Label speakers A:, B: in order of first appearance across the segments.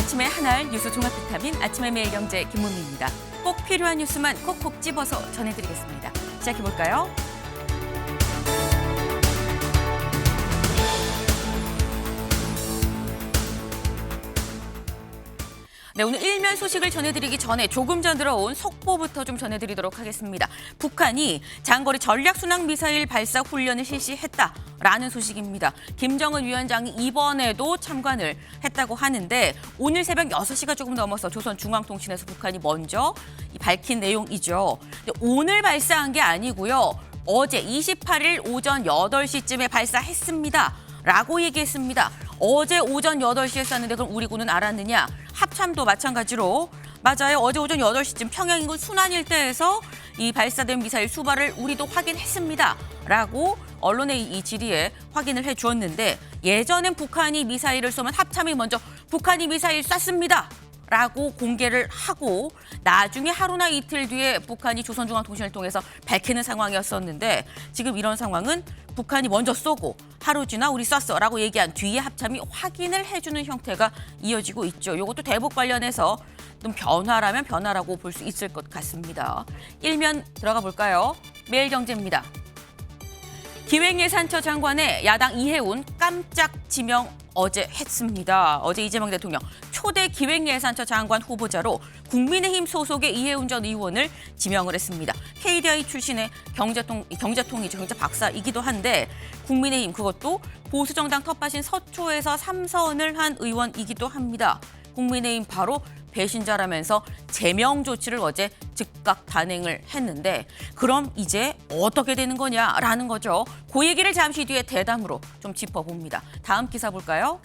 A: 아침의 한알 뉴스 종합 비타민 아침의 매일경제 김문미입니다. 꼭 필요한 뉴스만 콕콕 집어서 전해드리겠습니다. 시작해볼까요? 네, 오늘 일면 소식을 전해드리기 전에 조금 전 들어온 속보부터 좀 전해드리도록 하겠습니다. 북한이 장거리 전략순항 미사일 발사 훈련을 실시했다라는 소식입니다. 김정은 위원장이 이번에도 참관을 했다고 하는데 오늘 새벽 6시가 조금 넘어서 조선중앙통신에서 북한이 먼저 밝힌 내용이죠. 근데 오늘 발사한 게 아니고요. 어제 28일 오전 8시쯤에 발사했습니다. 라고 얘기했습니다. 어제 오전 8시에 쐈는데 그럼 우리 군은 알았느냐? 합참도 마찬가지로 맞아요. 어제 오전 8시쯤 평양 인근 순안 일대에서 이 발사된 미사일 수발을 우리도 확인했습니다. 라고 언론의 이 질의에 확인을 해주었는데 예전엔 북한이 미사일을 쏘면 합참이 먼저 북한이 미사일 쐈습니다. 라고 공개를 하고 나중에 하루나 이틀 뒤에 북한이 조선중앙통신을 통해서 밝히는 상황이었었는데 지금 이런 상황은 북한이 먼저 쏘고 하루 지나 우리 쐈어 라고 얘기한 뒤에 합참이 확인을 해주는 형태가 이어지고 있죠. 이것도 대북 관련해서 좀 변화라면 변화라고 볼 수 있을 것 같습니다. 일면 들어가 볼까요? 매일경제입니다. 기획예산처 장관의 야당 이해운 깜짝 지명 어제 했습니다. 어제 이재명 대통령 초대 기획예산처 장관 후보자로 국민의힘 소속의 이해운 전 의원을 지명을 했습니다. KDI 출신의 경제통이죠. 경제 박사이기도 한데 국민의힘 그것도 보수정당 텃밭인 서초에서 3선을 한 의원이기도 합니다. 국민의힘 바로 배신자라면서 제명 조치를 어제 즉각 단행을 했는데 그럼 이제 어떻게 되는 거냐라는 거죠. 그 얘기를 잠시 뒤에 대담으로 좀 짚어봅니다. 다음 기사 볼까요?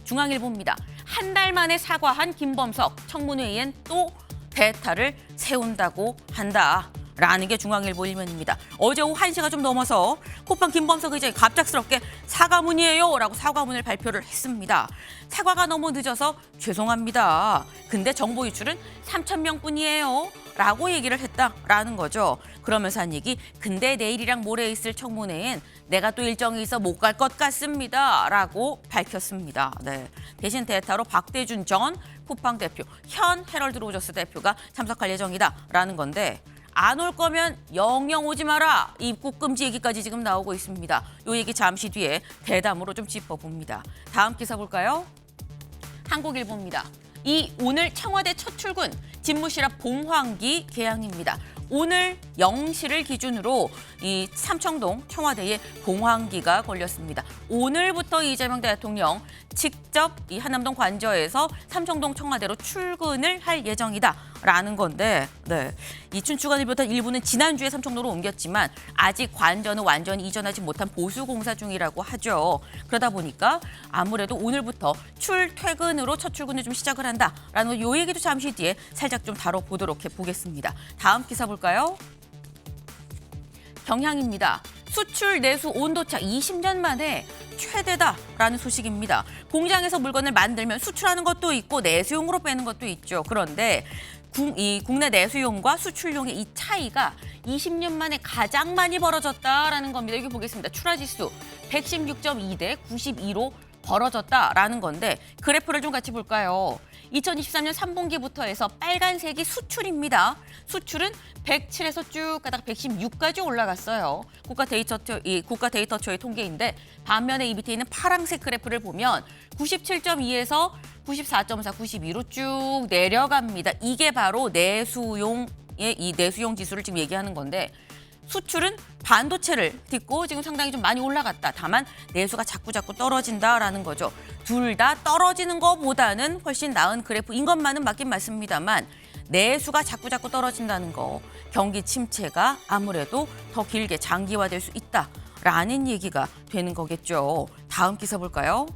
A: 중앙일보입니다. 한 달 만에 사과한 김범석 청문회엔 또 대타를 세운다고 한다. 라는 게 중앙일보 일면입니다. 어제 오후 1시가 좀 넘어서 쿠팡 김범석 의장이 갑작스럽게 사과문이에요 라고 사과문을 발표를 했습니다. 사과가 너무 늦어서 죄송합니다. 근데 정보 유출은 3,000명뿐이에요 라고 얘기를 했다라는 거죠. 그러면서 한 얘기, 근데 내일이랑 모레 있을 청문회엔 내가 또 일정이 있어 못 갈 것 같습니다 라고 밝혔습니다. 네. 대신 대타로 박대준 전 쿠팡 대표, 현 헤럴드로저스 대표가 참석할 예정이다라는 건데 안 올 거면 영영 오지 마라. 입국 금지 얘기까지 지금 나오고 있습니다. 이 얘기 잠시 뒤에 대담으로 좀 짚어봅니다. 다음 기사 볼까요? 한국일보입니다. 오늘 청와대 첫 출근, 집무실 앞 봉황기 개항입니다. 오늘 0시를 기준으로 이 삼청동 청와대에 봉황기가 걸렸습니다. 오늘부터 이재명 대통령 직접 이 한남동 관저에서 삼청동 청와대로 출근을 할 예정이다라는 건데 이 춘추관을 비롯한 일부는 지난주에 삼청동으로 옮겼지만 아직 관저는 완전히 이전하지 못한 보수 공사 중이라고 하죠. 그러다 보니까 아무래도 오늘부터 출퇴근으로 첫 출근을 좀 시작을 한다라는 요 얘기도 잠시 뒤에 살짝 좀 다뤄보도록 해보겠습니다. 다음 기사 볼까요? 경향입니다. 수출 내수 온도차 20년 만에 최대다라는 소식입니다. 공장에서 물건을 만들면 수출하는 것도 있고 내수용으로 빼는 것도 있죠. 그런데 국내 내수용과 수출용의 이 차이가 20년 만에 가장 많이 벌어졌다라는 겁니다. 여기 보겠습니다. 출하지수 116.2 대 92로 벌어졌다라는 건데 그래프를 좀 같이 볼까요? 2023년 3분기부터 해서 빨간색이 수출입니다. 수출은 107에서 쭉 가다가 116까지 올라갔어요. 국가데이터처의 통계인데 반면에 이 밑에 있는 파란색 그래프를 보면 97.2에서 94.4, 92로 쭉 내려갑니다. 이게 바로 내수용의 이 내수용 지수를 지금 얘기하는 건데 수출은 반도체를 딛고 지금 상당히 좀 많이 올라갔다. 다만 내수가 자꾸 떨어진다라는 거죠. 둘 다 떨어지는 것보다는 훨씬 나은 그래프인 것만은 맞긴 맞습니다만 내수가 자꾸 떨어진다는 거, 경기 침체가 아무래도 더 길게 장기화될 수 있다라는 얘기가 되는 거겠죠. 다음 기사 볼까요?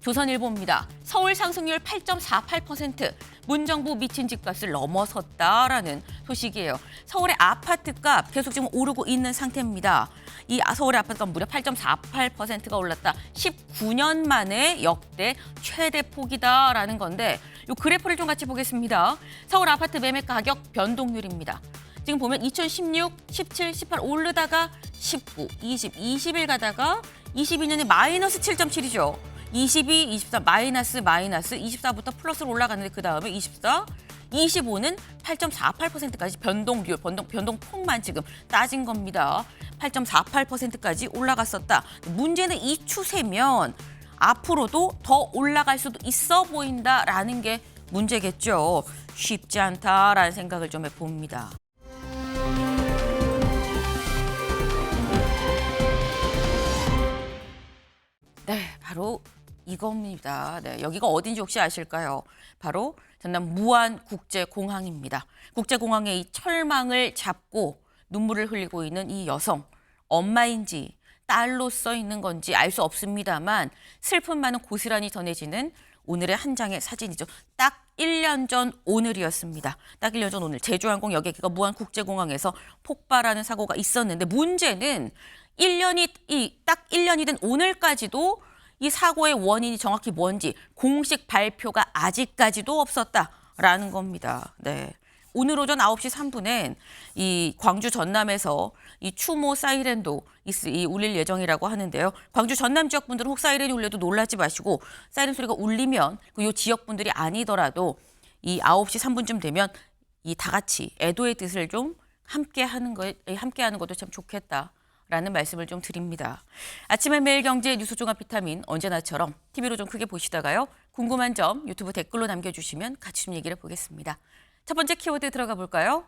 A: 조선일보입니다. 서울 상승률 8.48%, 문정부 미친 집값을 넘어섰다라는 소식이에요. 서울의 아파트값 계속 지금 오르고 있는 상태입니다. 이 서울의 아파트값 무려 8.48%가 올랐다. 19년 만에 역대 최대 폭이다라는 건데 이 그래프를 좀 같이 보겠습니다. 서울 아파트 매매 가격 변동률입니다. 지금 보면 2016, 17, 18 오르다가 19, 20, 21 가다가 22년에 마이너스 7.7이죠. 22, 24 마이너스 24부터 플러스로 올라갔는데 그다음에 24, 25는 8.48%까지 변동률, 변동폭만 지금 따진 겁니다. 8.48%까지 올라갔었다. 문제는 이 추세면 앞으로도 더 올라갈 수도 있어 보인다라는 게 문제겠죠. 쉽지 않다라는 생각을 좀 해봅니다. 네, 바로 이겁니다. 네, 여기가 어딘지 혹시 아실까요? 바로 전남 무안국제공항입니다. 국제공항의 이 철망을 잡고 눈물을 흘리고 있는 이 여성, 엄마인지 딸로 써 있는 건지 알 수 없습니다만 슬픔만은 고스란히 전해지는 오늘의 한 장의 사진이죠. 딱 1년 전 오늘이었습니다. 딱 1년 전 오늘 제주항공 여객기가 무안국제공항에서 폭발하는 사고가 있었는데 문제는 딱 1년이 된 오늘까지도 이 사고의 원인이 정확히 뭔지 공식 발표가 아직까지도 없었다라는 겁니다. 네. 오늘 오전 9시 3분엔 이 광주 전남에서 이 추모 사이렌도 울릴 예정이라고 하는데요. 광주 전남 지역 분들은 혹 사이렌이 울려도 놀라지 마시고 사이렌 소리가 울리면 이 지역 분들이 아니더라도 이 9시 3분쯤 되면 이 다 같이 애도의 뜻을 좀 함께하는 것도 참 좋겠다라는 말씀을 좀 드립니다. 아침에 매일 경제 뉴스 종합 비타민 언제나처럼 TV로 좀 크게 보시다가요. 궁금한 점 유튜브 댓글로 남겨주시면 같이 좀 얘기를 보겠습니다. 첫 번째 키워드 들어가 볼까요?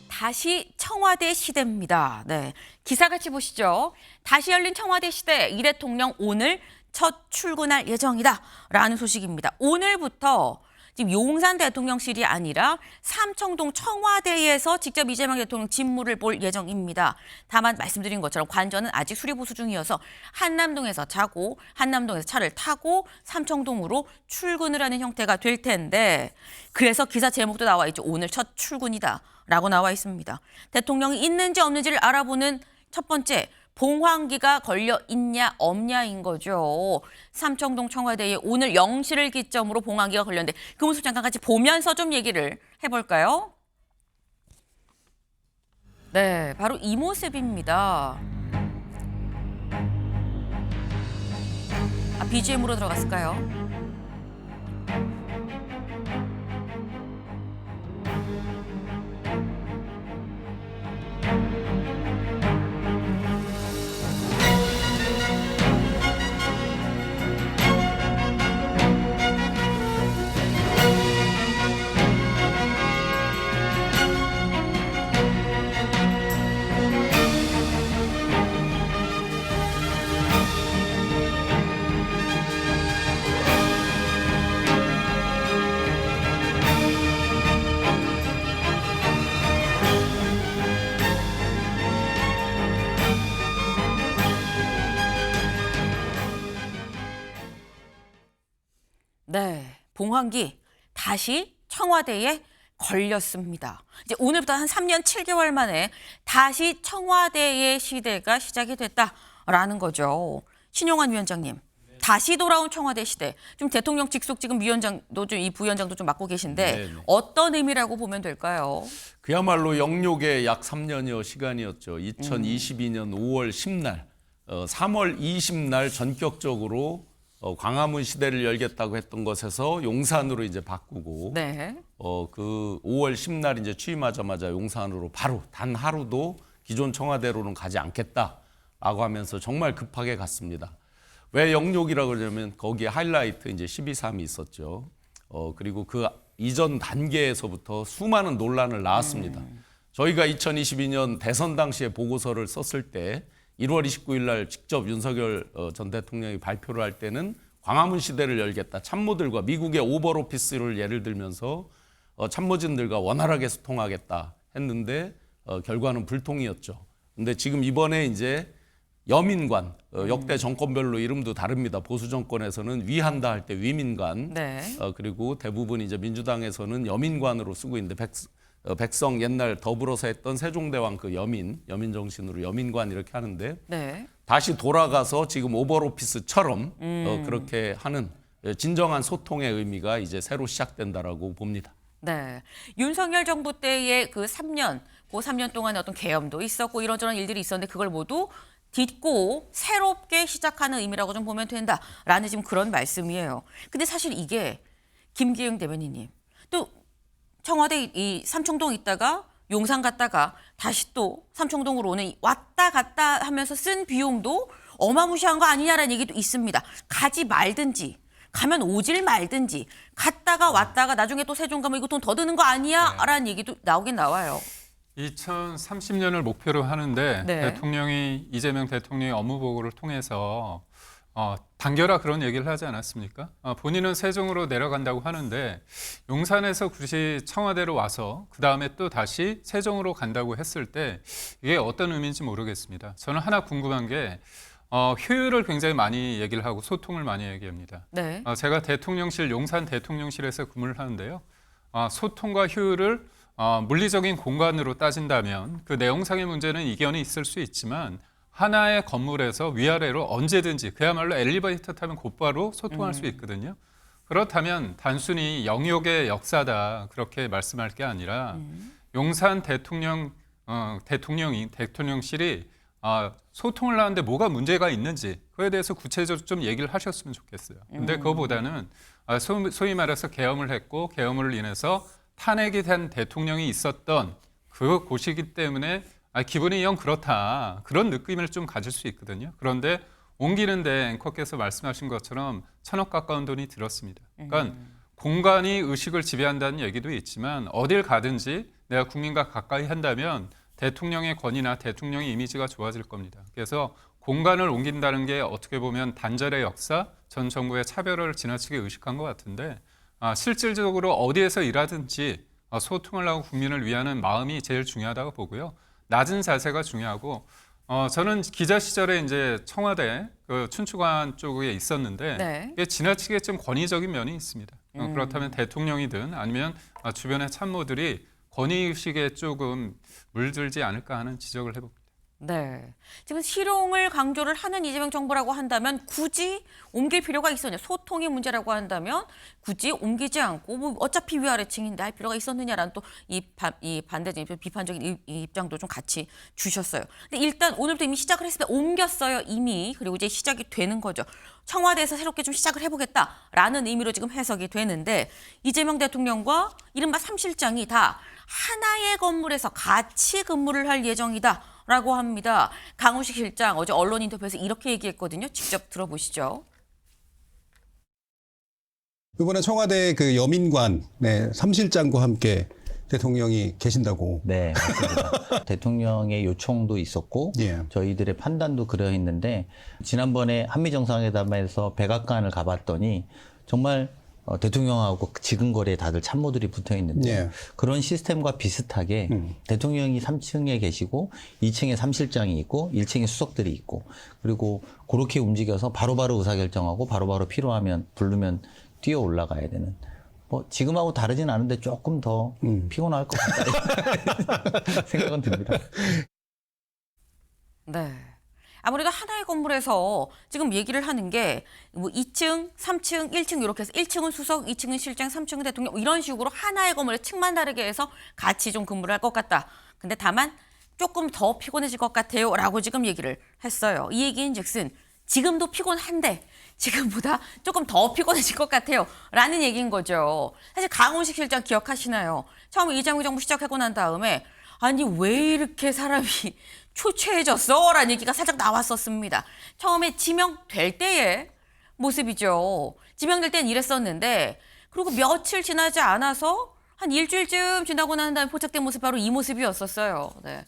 A: 다시 청와대 시대입니다. 네, 기사 같이 보시죠. 다시 열린 청와대 시대, 이 대통령 오늘 첫 출근할 예정이다라는 소식입니다. 오늘부터 지금 용산 대통령실이 아니라 삼청동 청와대에서 직접 이재명 대통령 직무를 볼 예정입니다. 다만 말씀드린 것처럼 관저는 아직 수리보수 중이어서 한남동에서 자고 한남동에서 차를 타고 삼청동으로 출근을 하는 형태가 될 텐데 그래서 기사 제목도 나와 있죠. 오늘 첫 출근이다라고 나와 있습니다. 대통령이 있는지 없는지를 알아보는 첫 번째 봉황기가 걸려 있냐 없냐인 거죠. 삼청동 청와대에 오늘 0시를 기점으로 봉황기가 걸렸는데 그 모습 잠깐 같이 보면서 좀 얘기를 해볼까요? 네, 바로 이 모습입니다. BGM으로 들어갔을까요? 네, 봉황기 다시 청와대에 걸렸습니다. 이제 오늘부터 한 3년 7개월 만에 다시 청와대의 시대가 시작이 됐다라는 거죠. 신용환 위원장님, 다시 돌아온 청와대 시대. 좀 대통령 직속 지금 위원장도 좀 이 부위원장도 좀 맡고 계신데
B: 네네.
A: 어떤 의미라고 보면 될까요?
B: 그야말로 영욕의 약 3년여 시간이었죠. 2022년 5월 10날, 3월 20날 전격적으로 광화문 시대를 열겠다고 했던 것에서 용산으로 이제 바꾸고
A: 네.
B: 그 5월 10날 이제 취임하자마자 용산으로 바로 단 하루도 기존 청와대로는 가지 않겠다라고 하면서 정말 급하게 갔습니다. 왜 영욕이라고 그러냐면 거기에 하이라이트 이제 12.3이 있었죠. 그리고 그 이전 단계에서부터 수많은 논란을 낳았습니다. 저희가 2022년 대선 당시에 보고서를 썼을 때 1월 29일 날 직접 윤석열 전 대통령이 발표를 할 때는 광화문 시대를 열겠다. 참모들과 미국의 오버오피스를 예를 들면서 참모진들과 원활하게 소통하겠다 했는데 결과는 불통이었죠. 근데 지금 이번에 이제 여민관, 역대 정권별로 이름도 다릅니다. 보수 정권에서는 위한다 할 때 위민관,
A: 네.
B: 그리고 대부분 이제 민주당에서는 여민관으로 쓰고 있는데 백성 옛날 더불어서 했던 세종대왕 그 여민 정신으로 여민관 이렇게 하는데
A: 네.
B: 다시 돌아가서 지금 오버오피스처럼 그렇게 하는 진정한 소통의 의미가 이제 새로 시작된다라고 봅니다.
A: 네. 윤석열 정부 때의 그 3년 동안의 어떤 계엄도 있었고 이런저런 일들이 있었는데 그걸 모두 딛고 새롭게 시작하는 의미라고 좀 보면 된다라는 지금 그런 말씀이에요. 근데 사실 이게 김기영 대변인님 또 청와대 이 삼청동 있다가 용산 갔다가 다시 또 삼청동으로 오는 왔다 갔다 하면서 쓴 비용도 어마무시한 거 아니냐라는 얘기도 있습니다. 가지 말든지 가면 오질 말든지 갔다가 왔다가 나중에 또 세종 가면 이거 돈 더 드는 거 아니야? 라는 얘기도 나오긴 나와요.
C: 2030년을 목표로 하는데
A: 네.
C: 이재명 대통령이 업무보고를 통해서 당겨라 그런 얘기를 하지 않았습니까? 본인은 세종으로 내려간다고 하는데 용산에서 굳이 청와대로 와서 그다음에 또 다시 세종으로 간다고 했을 때 이게 어떤 의미인지 모르겠습니다. 저는 하나 궁금한 게 효율을 굉장히 많이 얘기를 하고 소통을 많이 얘기합니다.
A: 네.
C: 제가 대통령실, 용산 대통령실에서 근무를 하는데요. 소통과 효율을 물리적인 공간으로 따진다면 그 내용상의 문제는 이견이 있을 수 있지만 하나의 건물에서 위아래로 언제든지 그야말로 엘리베이터 타면 곧바로 소통할 수 있거든요. 그렇다면 단순히 영역의 역사다 그렇게 말씀할 게 아니라 용산 대통령실이 소통을 하는데 뭐가 문제가 있는지 그에 대해서 구체적으로 좀 얘기를 하셨으면 좋겠어요. 근데 그거보다는 소위 말해서 계엄을 했고 계엄을 인해서 탄핵이 된 대통령이 있었던 그 곳이기 때문에 기분이 영 그렇다 그런 느낌을 좀 가질 수 있거든요. 그런데 옮기는데 앵커께서 말씀하신 것처럼 1,000억 가까운 돈이 들었습니다. 그러니까 공간이 의식을 지배한다는 얘기도 있지만 어딜 가든지 내가 국민과 가까이 한다면 대통령의 권위나 대통령의 이미지가 좋아질 겁니다. 그래서 공간을 옮긴다는 게 어떻게 보면 단절의 역사, 전 정부의 차별을 지나치게 의식한 것 같은데 실질적으로 어디에서 일하든지 소통을 하고 국민을 위하는 마음이 제일 중요하다고 보고요. 낮은 자세가 중요하고 저는 기자 시절에 이제 청와대 그 춘추관 쪽에 있었는데
A: 네.
C: 이게 지나치게 좀 권위적인 면이 있습니다. 그렇다면 대통령이든 아니면 주변의 참모들이 권위의식에 조금 물들지 않을까 하는 지적을 해봅니다.
A: 네. 지금 실용을 강조를 하는 이재명 정부라고 한다면 굳이 옮길 필요가 있었냐. 소통의 문제라고 한다면 굳이 옮기지 않고 뭐 어차피 위아래층인데 할 필요가 있었느냐라는 또 이 반대적인 비판적인 입장도 좀 같이 주셨어요. 근데 일단 오늘부터 이미 시작을 했을 때 옮겼어요. 이미. 그리고 이제 시작이 되는 거죠. 청와대에서 새롭게 좀 시작을 해보겠다라는 의미로 지금 해석이 되는데 이재명 대통령과 이른바 3실장이 다 하나의 건물에서 같이 근무를 할 예정이다라고 합니다. 강훈식 실장 어제 언론 인터뷰에서 이렇게 얘기했거든요. 직접 들어보시죠.
D: 이번에 청와대 그 여민관 3실장과 함께 대통령이 계신다고.
E: 네, 맞습니다. 대통령의 요청도 있었고
D: 예.
E: 저희들의 판단도 그러 있는데 지난번에 한미정상회담에서 백악관을 가봤더니 정말 대통령하고 지근거리에 다들 참모들이 붙어 있는데
D: 예.
E: 그런 시스템과 비슷하게 대통령이 3층에 계시고 2층에 3실장이 있고 1층에 수석들이 있고 그리고 그렇게 움직여서 바로바로 의사결정하고 바로바로 필요하면 부르면 뛰어 올라가야 되는 뭐 지금하고 다르진 않은데 조금 더 피곤할 것 같다 생각은 듭니다.
A: 네. 아무래도 하나의 건물에서 지금 얘기를 하는 게 뭐 2층, 3층, 1층 이렇게 해서 1층은 수석, 2층은 실장, 3층은 대통령 이런 식으로 하나의 건물에 층만 다르게 해서 같이 좀 근무를 할 것 같다. 근데 다만 조금 더 피곤해질 것 같아요 라고 지금 얘기를 했어요. 이 얘기인즉슨 지금도 피곤한데 지금보다 조금 더 피곤해질 것 같아요 라는 얘기인 거죠. 사실 강훈식 실장 기억하시나요? 처음에 이재명 정부 시작하고 난 다음에 아니 왜 이렇게 사람이 초췌해졌어? 라는 얘기가 살짝 나왔었습니다. 처음에 지명될 때의 모습이죠. 지명될 때는 이랬었는데 그리고 며칠 지나지 않아서 한 일주일쯤 지나고 난 다음에 포착된 모습이 바로 이 모습이었었어요. 네.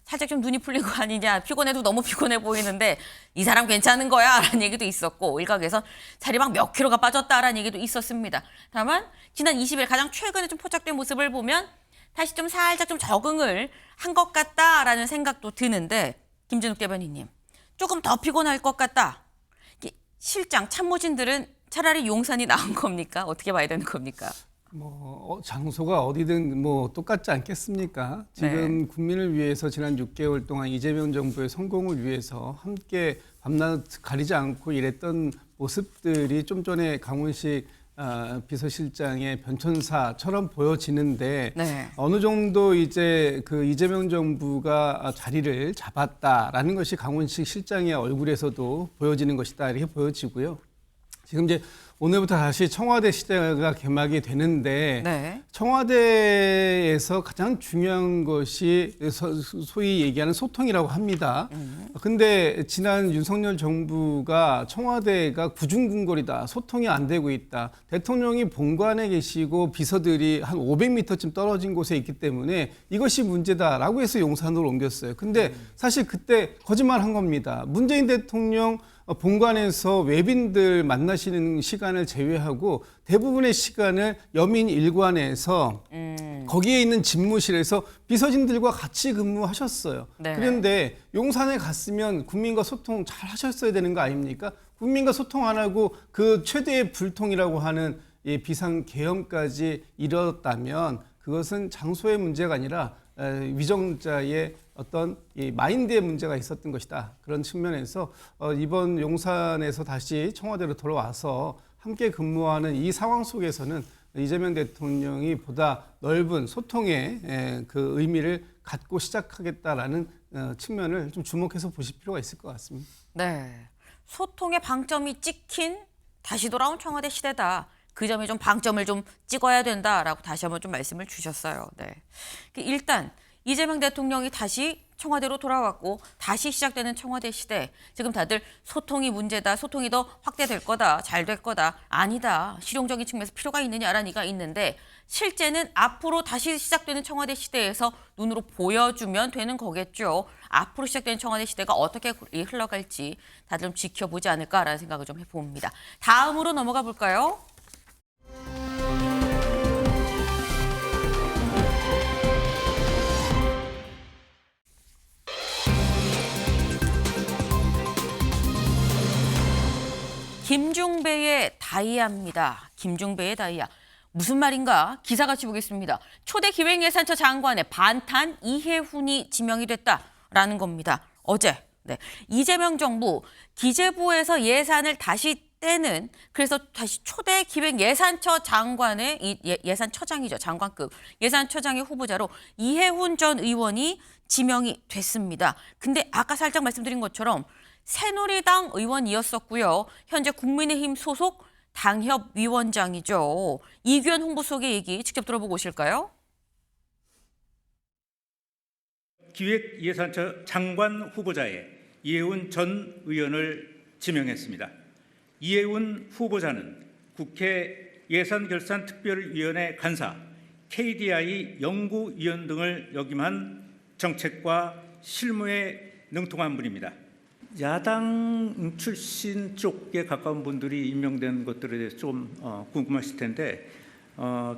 A: 살짝 좀 눈이 풀린 거 아니냐. 피곤해도 너무 피곤해 보이는데 이 사람 괜찮은 거야 라는 얘기도 있었고 일각에선 살이 막 몇 킬로가 빠졌다라는 얘기도 있었습니다. 다만 지난 20일 가장 최근에 좀 포착된 모습을 보면 다시 좀 살짝 좀 적응을 한 것 같다라는 생각도 드는데 김진욱 대변인님 조금 더 피곤할 것 같다. 실장 참모진들은 차라리 용산이 나은 겁니까? 어떻게 봐야 되는 겁니까?
F: 장소가 어디든 똑같지 않겠습니까? 지금 국민을 위해서 지난 6개월 동안 이재명 정부의 성공을 위해서 함께 밤낮 가리지 않고 일했던 모습들이 좀 전에 강훈식 비서실장의 변천사처럼 보여지는데
A: 네.
F: 어느 정도 이제 그 이재명 정부가 자리를 잡았다라는 것이 강훈식 실장의 얼굴에서도 보여지는 것이다 이렇게 보여지고요. 지금 이제 오늘부터 다시 청와대 시대가 개막이 되는데
A: 네.
F: 청와대에서 가장 중요한 것이 소위 얘기하는 소통이라고 합니다. 근데 지난 윤석열 정부가 청와대가 구중궁궐이다. 소통이 안 되고 있다. 대통령이 본관에 계시고 비서들이 한 500m쯤 떨어진 곳에 있기 때문에 이것이 문제다라고 해서 용산으로 옮겼어요. 근데 사실 그때 거짓말한 겁니다. 문재인 대통령 본관에서 외빈들 만나시는 시간을 제외하고 대부분의 시간을 여민 일관에서 거기에 있는 집무실에서 비서진들과 같이 근무하셨어요.
A: 네.
F: 그런데 용산에 갔으면 국민과 소통 잘 하셨어야 되는 거 아닙니까? 국민과 소통 안 하고 그 최대의 불통이라고 하는 이 비상계엄까지 이뤘다면 그것은 장소의 문제가 아니라 위정자의 어떤 이 마인드의 문제가 있었던 것이다. 그런 측면에서 이번 용산에서 다시 청와대로 돌아와서 함께 근무하는 이 상황 속에서는 이재명 대통령이 보다 넓은 소통의 그 의미를 갖고 시작하겠다라는 측면을 좀 주목해서 보실 필요가 있을 것 같습니다.
A: 네. 소통의 방점이 찍힌 다시 돌아온 청와대 시대다. 그 점에 좀 방점을 좀 찍어야 된다라고 다시 한번 좀 말씀을 주셨어요. 네. 일단 이재명 대통령이 다시 청와대로 돌아왔고 다시 시작되는 청와대 시대. 지금 다들 소통이 문제다. 소통이 더 확대될 거다. 잘 될 거다. 아니다. 실용적인 측면에서 필요가 있느냐라는 이가 있는데 실제는 앞으로 다시 시작되는 청와대 시대에서 눈으로 보여주면 되는 거겠죠. 앞으로 시작되는 청와대 시대가 어떻게 흘러갈지 다들 좀 지켜보지 않을까라는 생각을 좀 해봅니다. 다음으로 넘어가 볼까요? 김중배의 다이아입니다. 김중배의 다이아. 무슨 말인가? 기사같이 보겠습니다. 초대 기획예산처 장관의 반탄 이해훈이 지명이 됐다라는 겁니다. 어제 이재명 정부 기재부에서 예산을 다시 떼는 그래서 다시 초대 기획예산처 장관의 예산처장이죠. 장관급 예산처장의 후보자로 이해훈 전 의원이 지명이 됐습니다. 근데 아까 살짝 말씀드린 것처럼 새누리당 의원이었었고요. 현재 국민의힘 소속 당협위원장이죠. 이규현 홍보수석의 얘기 직접 들어보고 오실까요?
G: 기획예산처 장관 후보자에 이해훈 전 의원을 지명했습니다. 이해훈 후보자는 국회 예산결산특별위원회 간사, KDI 연구위원 등을 역임한 정책과 실무에 능통한 분입니다. 야당 출신 쪽에 가까운 분들이 임명된 것들에 대해서 좀 궁금하실 텐데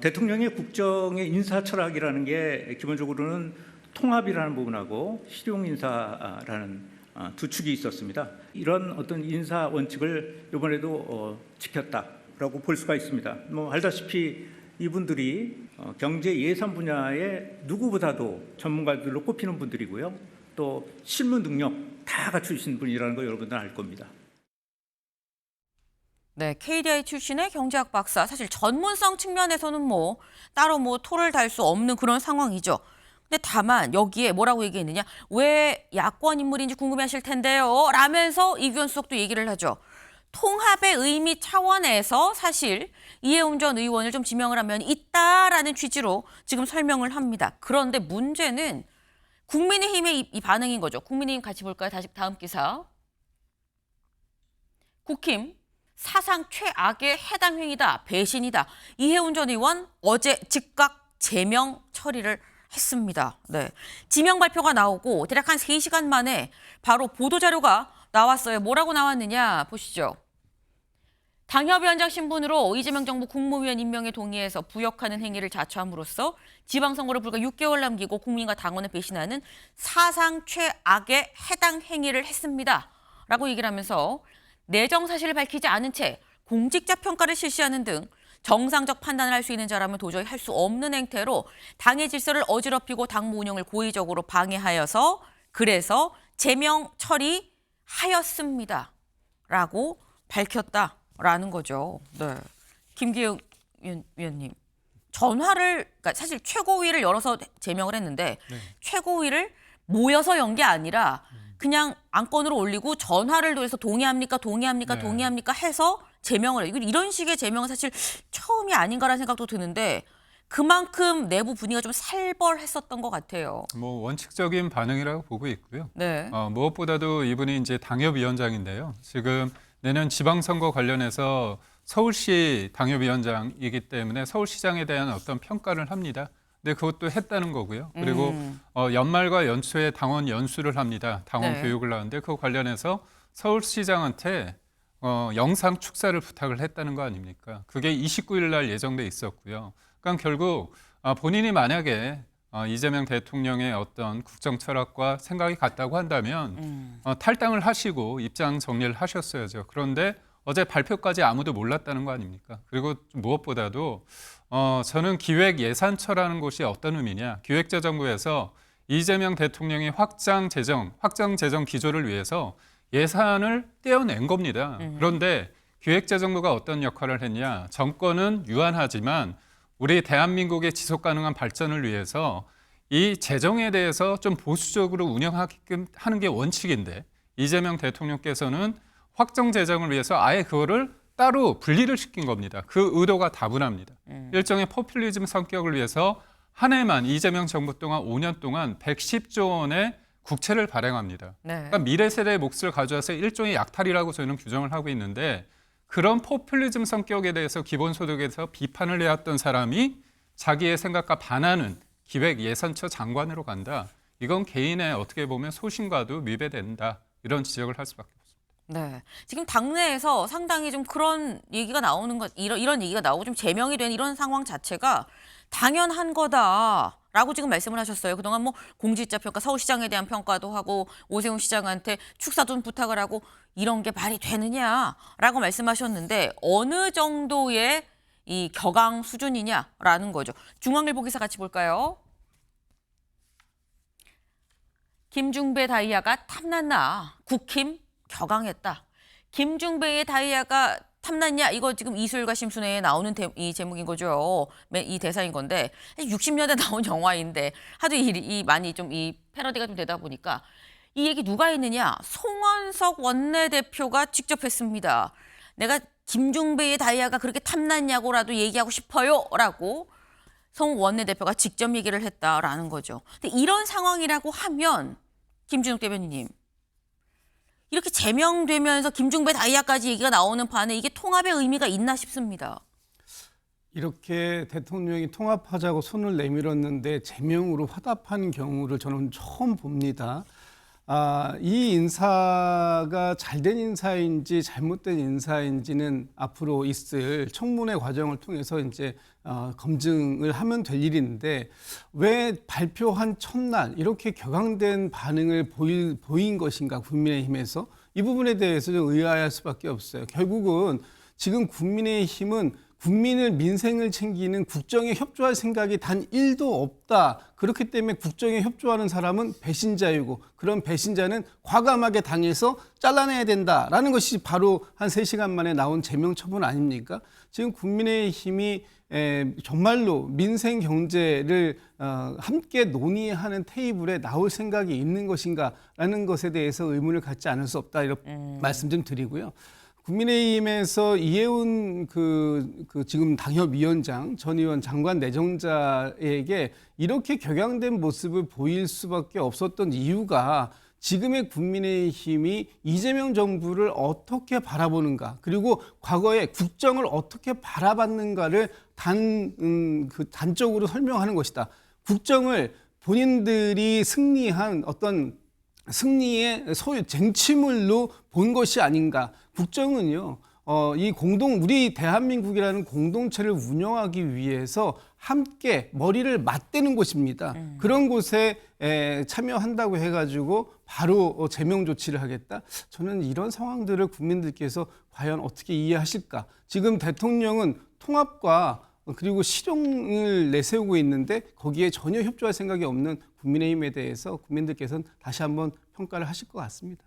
G: 대통령의 국정의 인사 철학이라는 게 기본적으로는 통합이라는 부분하고 실용인사라는 두 축이 있었습니다. 이런 어떤 인사 원칙을 이번에도 지켰다라고 볼 수가 있습니다. 알다시피 이분들이 경제 예산 분야에 누구보다도 전문가들로 꼽히는 분들이고요. 또 실무 능력 다 갖추신 분이라는 거 여러분들 알 겁니다.
A: 네, KDI 출신의 경제학 박사. 사실 전문성 측면에서는 따로 토를 달 수 없는 그런 상황이죠. 근데 다만 여기에 뭐라고 얘기했느냐? 왜 야권 인물인지 궁금해하실 텐데요. 라면서 이규현 수석도 얘기를 하죠. 통합의 의미 차원에서 사실 이해훈 전 의원을 좀 지명을 하면 있다라는 취지로 지금 설명을 합니다. 그런데 문제는 국민의힘의 이 반응인 거죠. 국민의힘 같이 볼까요? 다음 기사. 국힘 사상 최악의 해당 행위다. 배신이다. 이해훈 전 의원 어제 즉각 제명 처리를 했습니다. 네. 지명 발표가 나오고 대략 한 3시간 만에 바로 보도자료가 나왔어요. 뭐라고 나왔느냐 보시죠. 당협위원장 신분으로 이재명 정부 국무위원 임명에 동의해서 부역하는 행위를 자처함으로써 지방선거를 불과 6개월 남기고 국민과 당원을 배신하는 사상 최악의 해당 행위를 했습니다. 라고 얘기를 하면서 내정 사실을 밝히지 않은 채 공직자 평가를 실시하는 등 정상적 판단을 할 수 있는 자라면 도저히 할 수 없는 행태로 당의 질서를 어지럽히고 당무 운영을 고의적으로 방해하여서 그래서 제명 처리하였습니다. 라고 밝혔다라는 거죠. 네. 김기영 위원님. 전화를, 그러니까 사실 최고위를 열어서 제명을 했는데 최고위를 모여서 연 게 아니라 그냥 안건으로 올리고 전화를 돌려서 동의합니까 해서 제명을 해요. 이런 식의 제명은 사실 처음이 아닌가라는 생각도 드는데 그만큼 내부 분위기가 좀 살벌했었던 것 같아요.
C: 뭐 원칙적인 반응이라고 보고 있고요.
A: 네.
C: 무엇보다도 이분이 이제 당협위원장인데요. 지금 내년 지방선거 관련해서 서울시 당협위원장이기 때문에 서울시장에 대한 어떤 평가를 합니다. 근데 그것도 했다는 거고요. 그리고 연말과 연초에 당원 연수를 합니다. 당원
A: 네.
C: 교육을 하는데 그 관련해서 서울시장한테 영상 축사를 부탁을 했다는 거 아닙니까? 그게 29일 날 예정돼 있었고요. 그러니까 결국 본인이 만약에 이재명 대통령의 어떤 국정 철학과 생각이 같다고 한다면 탈당을 하시고 입장 정리를 하셨어야죠. 그런데 어제 발표까지 아무도 몰랐다는 거 아닙니까? 그리고 무엇보다도 저는 기획예산처라는 곳이 어떤 의미냐. 기획재정부에서 이재명 대통령이 확장 재정 기조를 위해서 예산을 떼어낸 겁니다. 그런데 기획재정부가 어떤 역할을 했냐. 정권은 유한하지만 우리 대한민국의 지속가능한 발전을 위해서 이 재정에 대해서 좀 보수적으로 운영하게끔 하는 게 원칙인데 이재명 대통령께서는 확정 재정을 위해서 아예 그거를 따로 분리를 시킨 겁니다. 그 의도가 다분합니다. 일종의 포퓰리즘 성격을 위해서 한 해만 이재명 정부 동안 5년 동안 110조 원의 국채를 발행합니다.
A: 네.
C: 그러니까 미래 세대의 몫을 가져와서 일종의 약탈이라고 저희는 규정을 하고 있는데 그런 포퓰리즘 성격에 대해서 기본소득에서 비판을 해왔던 사람이 자기의 생각과 반하는 기획예산처 장관으로 간다. 이건 개인의 어떻게 보면 소신과도 위배된다. 이런 지적을 할 수밖에 없습니다.
A: 네. 지금 당내에서 상당히 좀 그런 얘기가 나오는 것, 이런 얘기가 나오고 좀 제명이 된 이런 상황 자체가 당연한 거다라고 지금 말씀을 하셨어요. 그동안 뭐 공직자 평가, 서울시장에 대한 평가도 하고 오세훈 시장한테 축사도 좀 부탁을 하고 이런 게 말이 되느냐라고 말씀하셨는데 어느 정도의 이 격앙 수준이냐라는 거죠. 중앙일보 기사 같이 볼까요? 김중배 다이아가 탐났나? 국힘 격앙했다. 김중배의 다이아가 탐났냐? 이거 지금 이술과 심순애에 나오는 이 제목인 거죠. 이 대사인 건데 60년대 나온 영화인데 하도 이 많이 좀 이 패러디가 좀 되다 보니까 이 얘기 누가 했느냐? 송원석 원내대표가 직접 했습니다. 내가 김중배의 다이아가 그렇게 탐났냐고라도 얘기하고 싶어요라고 송 원내대표가 직접 얘기를 했다라는 거죠. 근데 이런 상황이라고 하면 김준욱 대변인님 이렇게 제명되면서 김중배 다이아까지 얘기가 나오는 판에 이게 통합의 의미가 있나 싶습니다.
F: 이렇게 대통령이 통합하자고 손을 내밀었는데 제명으로 화답한 경우를 저는 처음 봅니다. 이 인사가 잘된 인사인지 잘못된 인사인지는 앞으로 있을 청문회 과정을 통해서 이제 검증을 하면 될 일인데 왜 발표한 첫날 이렇게 격앙된 반응을 보인 것인가 국민의힘에서 이 부분에 대해서 좀 의아할 수밖에 없어요. 결국은 지금 국민의힘은 국민을 민생을 챙기는 국정에 협조할 생각이 단 1도 없다. 그렇기 때문에 국정에 협조하는 사람은 배신자이고 그런 배신자는 과감하게 당해서 잘라내야 된다라는 것이 바로 한 3시간 만에 나온 제명 처분 아닙니까? 지금 국민의힘이 정말로 민생 경제를 함께 논의하는 테이블에 나올 생각이 있는 것인가라는 것에 대해서 의문을 갖지 않을 수 없다. 이렇게 말씀 좀 드리고요. 국민의힘에서 이해운 지금 당협위원장, 전 의원, 장관 내정자에게 이렇게 격양된 모습을 보일 수밖에 없었던 이유가 지금의 국민의힘이 이재명 정부를 어떻게 바라보는가, 그리고 과거에 국정을 어떻게 바라봤는가를 단적으로 설명하는 것이다. 국정을 본인들이 승리한 어떤 승리의 소유 쟁취물로 본 것이 아닌가. 국정은요, 우리 대한민국이라는 공동체를 운영하기 위해서 함께 머리를 맞대는 곳입니다. 그런 곳에 참여한다고 해가지고 바로 제명 조치를 하겠다? 저는 이런 상황들을 국민들께서 과연 어떻게 이해하실까? 지금 대통령은 통합과 그리고 실용을 내세우고 있는데 거기에 전혀 협조할 생각이 없는 국민의힘에 대해서 국민들께서는 다시 한번 평가를 하실 것 같습니다.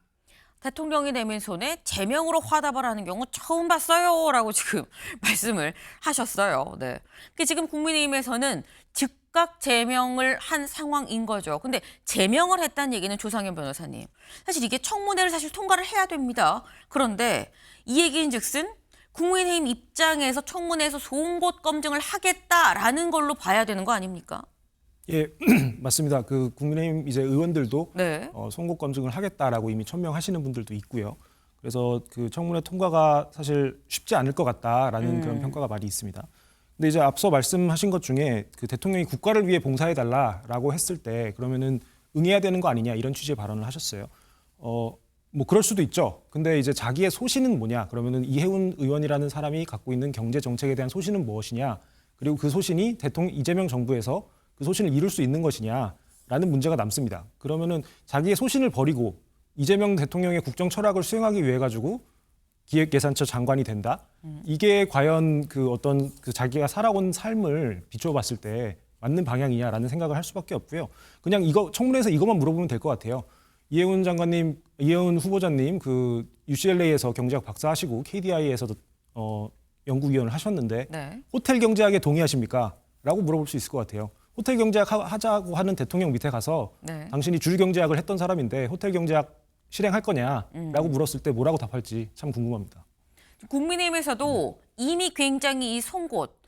A: 대통령이 내민 손에 제명으로 화답을 하는 경우 처음 봤어요라고 지금 말씀을 하셨어요. 네. 지금 국민의힘에서는 즉각 제명을 한 상황인 거죠. 근데 제명을 했다는 얘기는 조상현 변호사님. 사실 이게 청문회를 사실 통과를 해야 됩니다. 그런데 이 얘기인즉슨 국민의힘 입장에서 청문회에서 송곳 검증을 하겠다라는 걸로 봐야 되는 거 아닙니까?
H: 예, 맞습니다. 그 국민의힘 이제 의원들도
A: 네.
H: 송곳 검증을 하겠다라고 이미 천명하시는 분들도 있고요. 그래서 그 청문회 통과가 사실 쉽지 않을 것 같다라는 그런 평가가 많이 있습니다. 근데 이제 앞서 말씀하신 것 중에 그 대통령이 국가를 위해 봉사해달라라고 했을 때 그러면은 응해야 되는 거 아니냐 이런 취지의 발언을 하셨어요. 뭐 그럴 수도 있죠. 근데 이제 자기의 소신은 뭐냐? 그러면은 이해운 의원이라는 사람이 갖고 있는 경제 정책에 대한 소신은 무엇이냐? 그리고 그 소신이 이재명 정부에서 그 소신을 이룰 수 있는 것이냐라는 문제가 남습니다. 그러면은 자기의 소신을 버리고 이재명 대통령의 국정 철학을 수행하기 위해 가지고 기획예산처 장관이 된다. 이게 과연 그 어떤 그 자기가 살아온 삶을 비춰봤을 때 맞는 방향이냐라는 생각을 할 수밖에 없고요. 그냥 이거 청문회에서 이것만 물어보면 될 것 같아요. 이해운 장관님, 이해운 후보자님 그 UCLA에서 경제학 박사하시고 KDI에서도 연구위원을 하셨는데
A: 네.
H: 호텔 경제학에 동의하십니까? 라고 물어볼 수 있을 것 같아요. 호텔 경제학 하자고 하는 대통령 밑에 가서
A: 네.
H: 당신이 줄 경제학을 했던 사람인데 호텔 경제학 실행할 거냐라고 물었을 때 뭐라고 답할지 참 궁금합니다.
A: 국민의힘에서도 이미 굉장히 이 송곳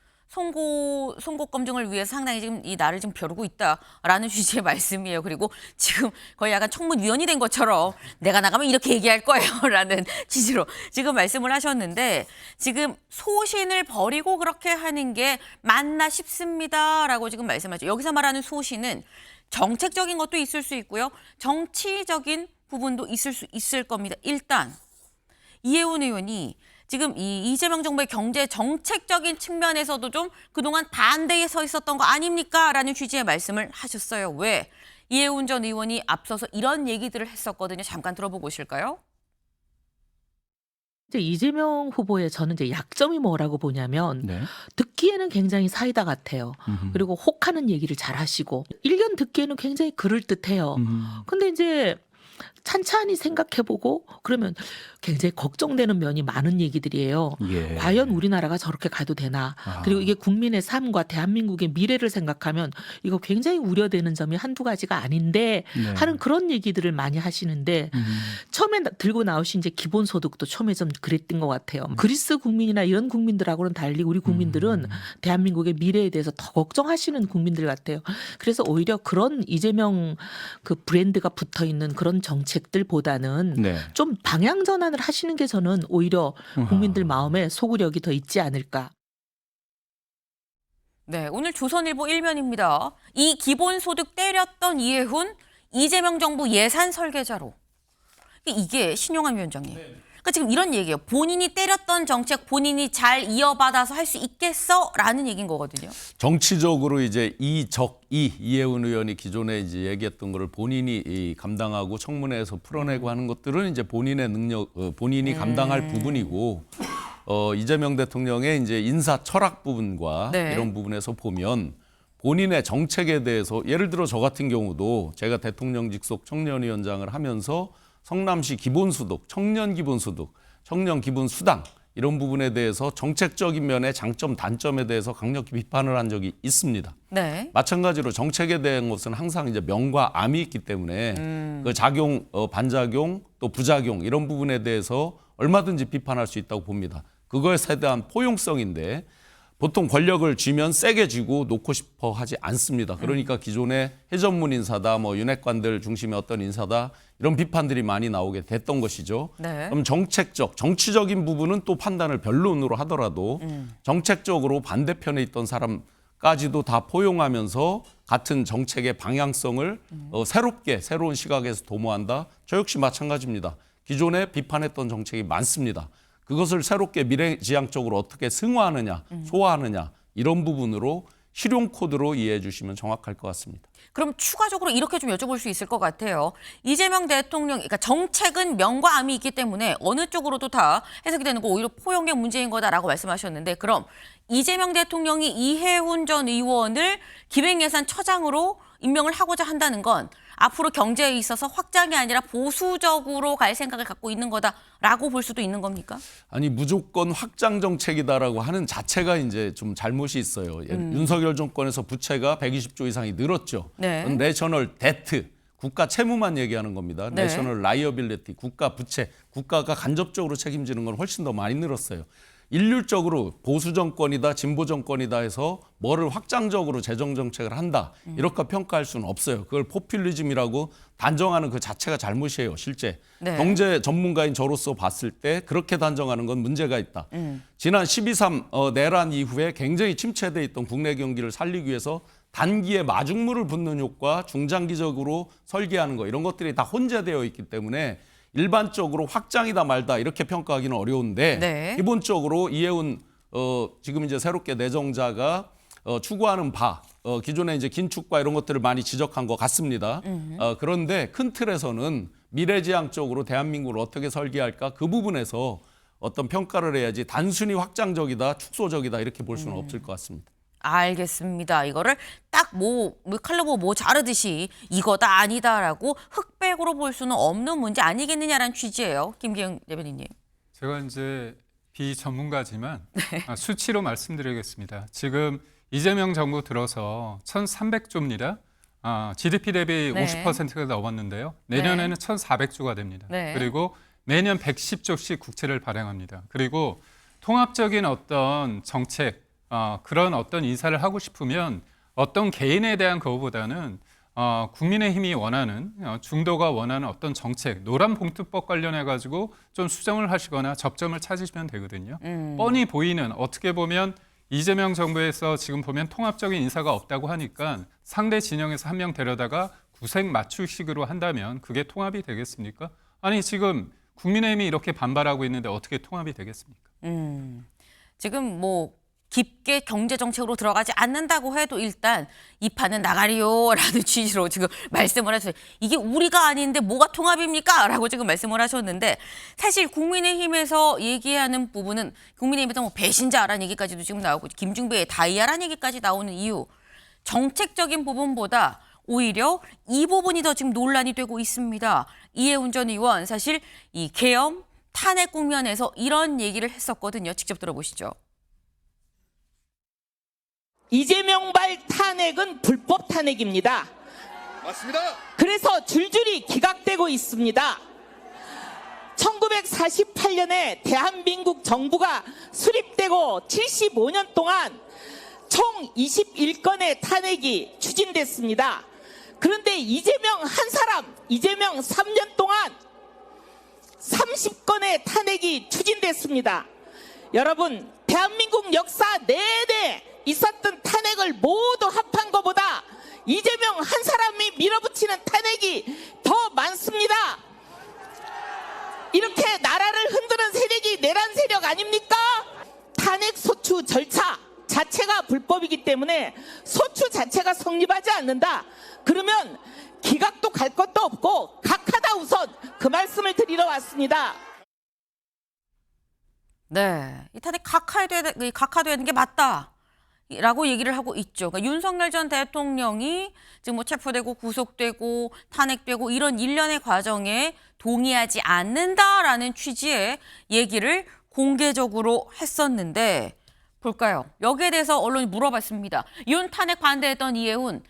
A: 검증을 위해 상당히 지금 이 날을 좀 벼르고 있다라는 취지의 말씀이에요. 그리고 지금 거의 약간 청문위원이 된 것처럼 내가 나가면 이렇게 얘기할 거예요라는 취지로 지금 말씀을 하셨는데 지금 소신을 버리고 그렇게 하는 게 맞나 싶습니다라고 지금 말씀하죠. 여기서 말하는 소신은 정책적인 것도 있을 수 있고요. 정치적인 부분도 있을 겁니다. 일단 이해운 의원이 지금 이 이재명 정부의 경제 정책적인 측면에서도 좀 그동안 반대에 서 있었던 거 아닙니까? 라는 취지의 말씀을 하셨어요. 왜? 이해운 전 의원이 앞서서 이런 얘기들을 했었거든요. 잠깐 들어보고 오실까요?
I: 이제 이재명 후보의 저는 이제 약점이 뭐라고 보냐면 듣기에는 굉장히 사이다 같아요. 그리고 혹하는 얘기를 잘 하시고 일견 듣기에는 굉장히 그럴듯해요. 근데 이제 찬찬히 생각해보고 그러면 굉장히 걱정되는 면이 많은 얘기들이에요.
J: 예.
I: 과연 우리나라가 저렇게 가도 되나. 그리고 이게 국민의 삶과 대한민국의 미래를 생각하면 이거 굉장히 우려되는 점이 한두 가지가 아닌데 하는 그런 얘기들을 많이 하시는데 처음에 들고 나오신 이제 기본소득도 처음에 좀 그랬던 것 같아요. 그리스 국민이나 이런 국민들하고는 달리 우리 국민들은 대한민국의 미래에 대해서 더 걱정하시는 국민들 같아요. 그래서 오히려 그런 이재명 그 브랜드가 붙어 있는 그런 정책들보다는 좀 방향 전환을 하시는 게 저는 오히려 국민들 마음에 소구력이 더 있지 않을까.
A: 네, 오늘 조선일보 1면입니다. 이 기본소득 때렸던 이해훈, 이재명 정부 예산 설계자로. 이게 신용환 위원장님. 그러니까 지금 이런 얘기예요. 본인이 때렸던 정책 본인이 잘 이어받아서 할 수 있겠어? 라는 얘기인 거거든요.
B: 정치적으로 이제 이해운 의원이 기존에 이제 얘기했던 거를 본인이 감당하고 청문회에서 풀어내고 하는 것들은 이제 본인의 능력, 본인이 감당할 부분이고, 이재명 대통령의 이제 인사 철학 부분과 이런 부분에서 보면 본인의 정책에 대해서 예를 들어 저 같은 경우도 제가 대통령 직속 청년위원장을 하면서 성남시 기본소득, 청년 기본소득, 청년 기본수당 이런 부분에 대해서 정책적인 면의 장점, 단점에 대해서 강력히 비판을 한 적이 있습니다.
A: 네.
B: 마찬가지로 정책에 대한 것은 항상 이제 명과 암이 있기 때문에 그 작용, 반작용, 또 부작용 이런 부분에 대해서 얼마든지 비판할 수 있다고 봅니다. 그거에 대한 포용성인데 보통 권력을 쥐면 세게 쥐고 놓고 싶어 하지 않습니다. 그러니까 기존의 해전문 인사다, 뭐 윤핵관들 중심의 어떤 인사다 이런 비판들이 많이 나오게 됐던 것이죠.
A: 네.
B: 그럼 정치적인 부분은 또 판단을 변론으로 하더라도 정책적으로 반대편에 있던 사람까지도 다 포용하면서 같은 정책의 방향성을 새로운 시각에서 도모한다. 저 역시 마찬가지입니다. 기존에 비판했던 정책이 많습니다. 그것을 새롭게 미래지향적으로 어떻게 승화하느냐, 소화하느냐 이런 부분으로 실용 코드로 이해해 주시면 정확할 것 같습니다.
A: 그럼 추가적으로 이렇게 좀 여쭤볼 수 있을 것 같아요. 이재명 대통령, 그러니까 정책은 명과 암이 있기 때문에 어느 쪽으로도 다 해석이 되는 거 오히려 포용의 문제인 거다라고 말씀하셨는데 그럼 이재명 대통령이 이해훈 전 의원을 기획예산처장으로 임명을 하고자 한다는 건 앞으로 경제에 있어서 확장이 아니라 보수적으로 갈 생각을 갖고 있는 거다라고 볼 수도 있는 겁니까?
B: 아니 무조건 확장 정책이다라고 하는 자체가 이제 좀 잘못이 있어요. 윤석열 정권에서 부채가 120조 이상이 늘었죠.
A: 네.
B: 그건 내셔널 데트, 국가 채무만 얘기하는 겁니다.
A: 네.
B: 내셔널 라이어빌리티, 국가 부채, 국가가 간접적으로 책임지는 건 훨씬 더 많이 늘었어요. 일률적으로 보수 정권이다, 진보 정권이다 해서 뭐를 확장적으로 재정 정책을 한다 이렇게 평가할 수는 없어요. 그걸 포퓰리즘이라고 단정하는 그 자체가 잘못이에요. 실제
A: 네.
B: 경제 전문가인 저로서 봤을 때 그렇게 단정하는 건 문제가 있다. 지난 12.3 내란 이후에 굉장히 침체돼 있던 국내 경기를 살리기 위해서 단기에 마중물을 붓는 효과, 중장기적으로 설계하는 거 이런 것들이 다 혼재되어 있기 때문에 일반적으로 확장이다 말다 이렇게 평가하기는 어려운데
A: 네.
B: 기본적으로 이해훈 지금 이제 새롭게 내정자가 추구하는 바 기존에 이제 긴축과 이런 것들을 많이 지적한 것 같습니다. 그런데 큰 틀에서는 미래지향적으로 대한민국을 어떻게 설계할까 그 부분에서 어떤 평가를 해야지 단순히 확장적이다, 축소적이다 이렇게 볼 수는 없을 것 같습니다.
A: 알겠습니다. 이거를 딱 칼로 뭐 자르듯이 이거다 아니다라고 흑백으로 볼 수는 없는 문제 아니겠느냐라는 취지예요. 김기영 대변인님.
C: 제가 이제 비전문가지만 수치로 말씀드리겠습니다. 지금 이재명 정부 들어서 1,300조입니다. GDP 대비
A: 네.
C: 50%가 넘었는데요. 내년에는 1,400조가 됩니다.
A: 네.
C: 그리고 매년 110조씩 국채를 발행합니다. 그리고 통합적인 어떤 정책, 그런 어떤 인사를 하고 싶으면 어떤 개인에 대한 그거보다는 국민의힘이 원하는 중도가 원하는 어떤 정책, 노란봉투법 관련해 가지고 좀 수정을 하시거나 접점을 찾으시면 되거든요. 뻔히 보이는 어떻게 보면 이재명 정부에서 지금 보면 통합적인 인사가 없다고 하니까 상대 진영에서 한 명 데려다가 구색 맞추식으로 한다면 그게 통합이 되겠습니까? 아니 지금 국민의힘이 이렇게 반발하고 있는데 어떻게 통합이 되겠습니까?
A: 지금 깊게 경제 정책으로 들어가지 않는다고 해도 일단 이 판은 나가리요라는 취지로 지금 말씀을 하셨어요. 이게 우리가 아닌데 뭐가 통합입니까? 라고 지금 말씀을 하셨는데 사실 국민의힘에서 얘기하는 부분은 국민의힘에서 배신자라는 얘기까지도 지금 나오고 김중배의 다이아라는 얘기까지 나오는 이유 정책적인 부분보다 오히려 이 부분이 더 지금 논란이 되고 있습니다. 이해훈 전 의원 사실 이 계엄 탄핵 국면에서 이런 얘기를 했었거든요. 직접 들어보시죠.
J: 이재명발 탄핵은 불법 탄핵입니다.
K: 맞습니다.
J: 그래서 줄줄이 기각되고 있습니다. 1948년에 대한민국 정부가 수립되고 75년 동안 총 21건의 탄핵이 추진됐습니다. 그런데 이재명 한 사람, 이재명 3년 동안 30건의 탄핵이 추진됐습니다. 여러분, 대한민국 역사 내내 있었던 탄핵을 모두 합한 것보다 이재명 한 사람이 밀어붙이는 탄핵이 더 많습니다. 이렇게 나라를 흔드는 세력이 내란 세력 아닙니까? 탄핵 소추 절차 자체가 불법이기 때문에 소추 자체가 성립하지 않는다. 그러면 기각도 갈 것도 없고 각하다 우선 그 말씀을 드리러 왔습니다.
A: 네, 이 탄핵 각하되는 게 맞다. 라고 얘기를 하고 있죠. 그러니까 윤석열 전 대통령이 지금 체포되고 구속되고 탄핵되고 이런 일련의 과정에 동의하지 않는다라는 취지의 얘기를 공개적으로 했었는데 볼까요? 여기에 대해서 언론이 물어봤습니다. 윤 탄핵 반대했던 이해훈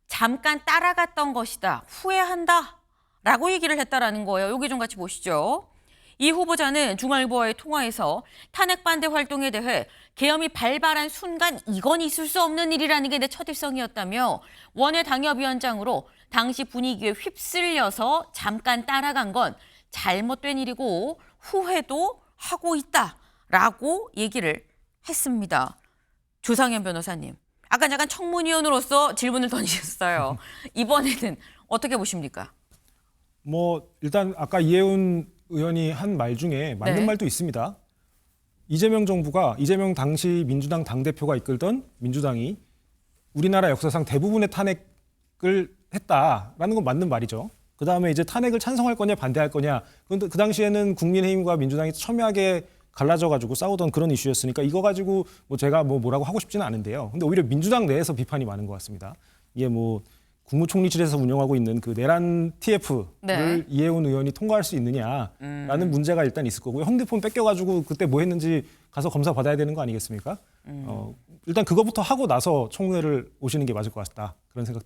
A: 잠깐 따라갔던 것이다. 후회한다. 라고 얘기를 했다라는 거예요. 여기 좀 같이 보시죠. 이 후보자는 중앙일보와의 통화에서 탄핵 반대 활동에 대해 계엄이 발발한 순간 이건 있을 수 없는 일이라는 게 내 첫입성이었다며 원외 당협위원장으로 당시 분위기에 휩쓸려서 잠깐 따라간 건 잘못된 일이고 후회도 하고 있다라고 얘기를 했습니다. 조상현 변호사님, 아까 잠깐 청문위원으로서 질문을 던지셨어요. 이번에는 어떻게 보십니까?
H: 일단 아까 이해훈 의원이 한 말 중에 맞는
A: 네.
H: 말도 있습니다. 이재명 정부가 이재명 당시 민주당 당대표가 이끌던 민주당이 우리나라 역사상 대부분의 탄핵을 했다라는 건 맞는 말이죠. 그다음에 이제 탄핵을 찬성할 거냐 반대할 거냐. 그런데 그 당시에는 국민의힘과 민주당이 첨예하게 갈라져가지고 싸우던 그런 이슈였으니까 이거 가지고 뭐 제가 뭐라고 하고 싶지는 않은데요. 근데 오히려 민주당 내에서 비판이 많은 것 같습니다. 이게 뭐 국무총리실에서 운영하고 있는 그 내란 TF를
A: 네.
H: 이해운 의원이 통과할 수 있느냐라는 문제가 일단 있을 거고요. 핸드폰 뺏겨가지고 그때 뭐 했는지 가서 검사 받아야 되는 거 아니겠습니까? 일단 그거부터 하고 나서 청문회를 오시는 게 맞을 것 같다. 그런 생각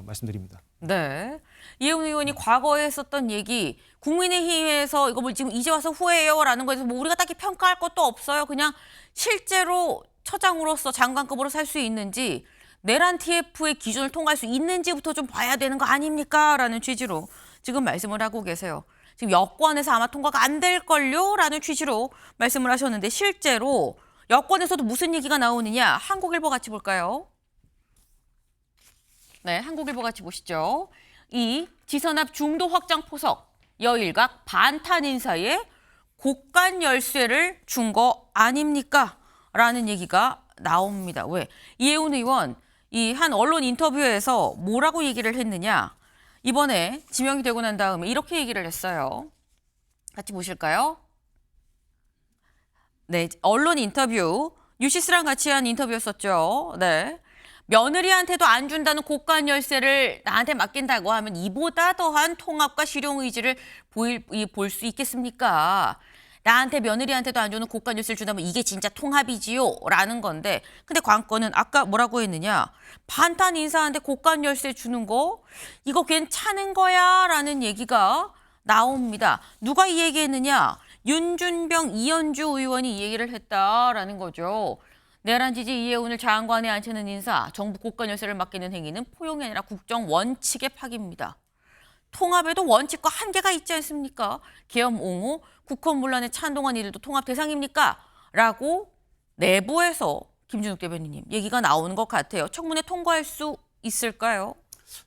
H: 말씀드립니다.
A: 네. 이해운 의원이 과거에 했었던 얘기, 국민의힘에서 이거 뭐 지금 이제 와서 후회해요라는 거에서 뭐 우리가 딱히 평가할 것도 없어요. 그냥 실제로 처장으로서 장관급으로 살 수 있는지, 내란 TF의 기준을 통과할 수 있는지부터 좀 봐야 되는 거 아닙니까? 라는 취지로 지금 말씀을 하고 계세요. 지금 여권에서 아마 통과가 안 될걸요? 라는 취지로 말씀을 하셨는데, 실제로 여권에서도 무슨 얘기가 나오느냐? 한국일보 같이 볼까요? 네, 한국일보 같이 보시죠. 이 지선압 중도 확장 포석, 여일각 반탄 인사에 곡간 열쇠를 준 거 아닙니까? 라는 얘기가 나옵니다. 왜? 이해운 의원 이 한 언론 인터뷰에서 뭐라고 얘기를 했느냐? 이번에 지명이 되고 난 다음에 이렇게 얘기를 했어요. 같이 보실까요? 네, 언론 인터뷰, 뉴시스랑 같이 한 인터뷰였었죠. 네. 며느리한테도 안 준다는 곡간 열쇠를 나한테 맡긴다고 하면 이보다 더한 통합과 실용 의지를 볼 수 있겠습니까? 나한테 며느리한테도 안 주는 곡간 열쇠를 준다면 이게 진짜 통합이지요? 라는 건데, 근데 관건은 아까 뭐라고 했느냐? 반탄 인사한테 곡간 열쇠 주는 거 이거 괜찮은 거야? 라는 얘기가 나옵니다. 누가 이 얘기했느냐? 윤준병, 이현주 의원이 이 얘기를 했다라는 거죠. 내란 지지 이해운을 장관에 앉히는 인사, 정부 곡간 열쇠를 맡기는 행위는 포용이 아니라 국정 원칙의 파기입니다. 통합에도 원칙과 한계가 있지 않습니까? 계엄 옹호, 국헌 문란에 찬동한 이들도 통합 대상입니까? 라고 내부에서 김준욱 대변인님 얘기가 나오는 것 같아요. 청문회 통과할 수 있을까요?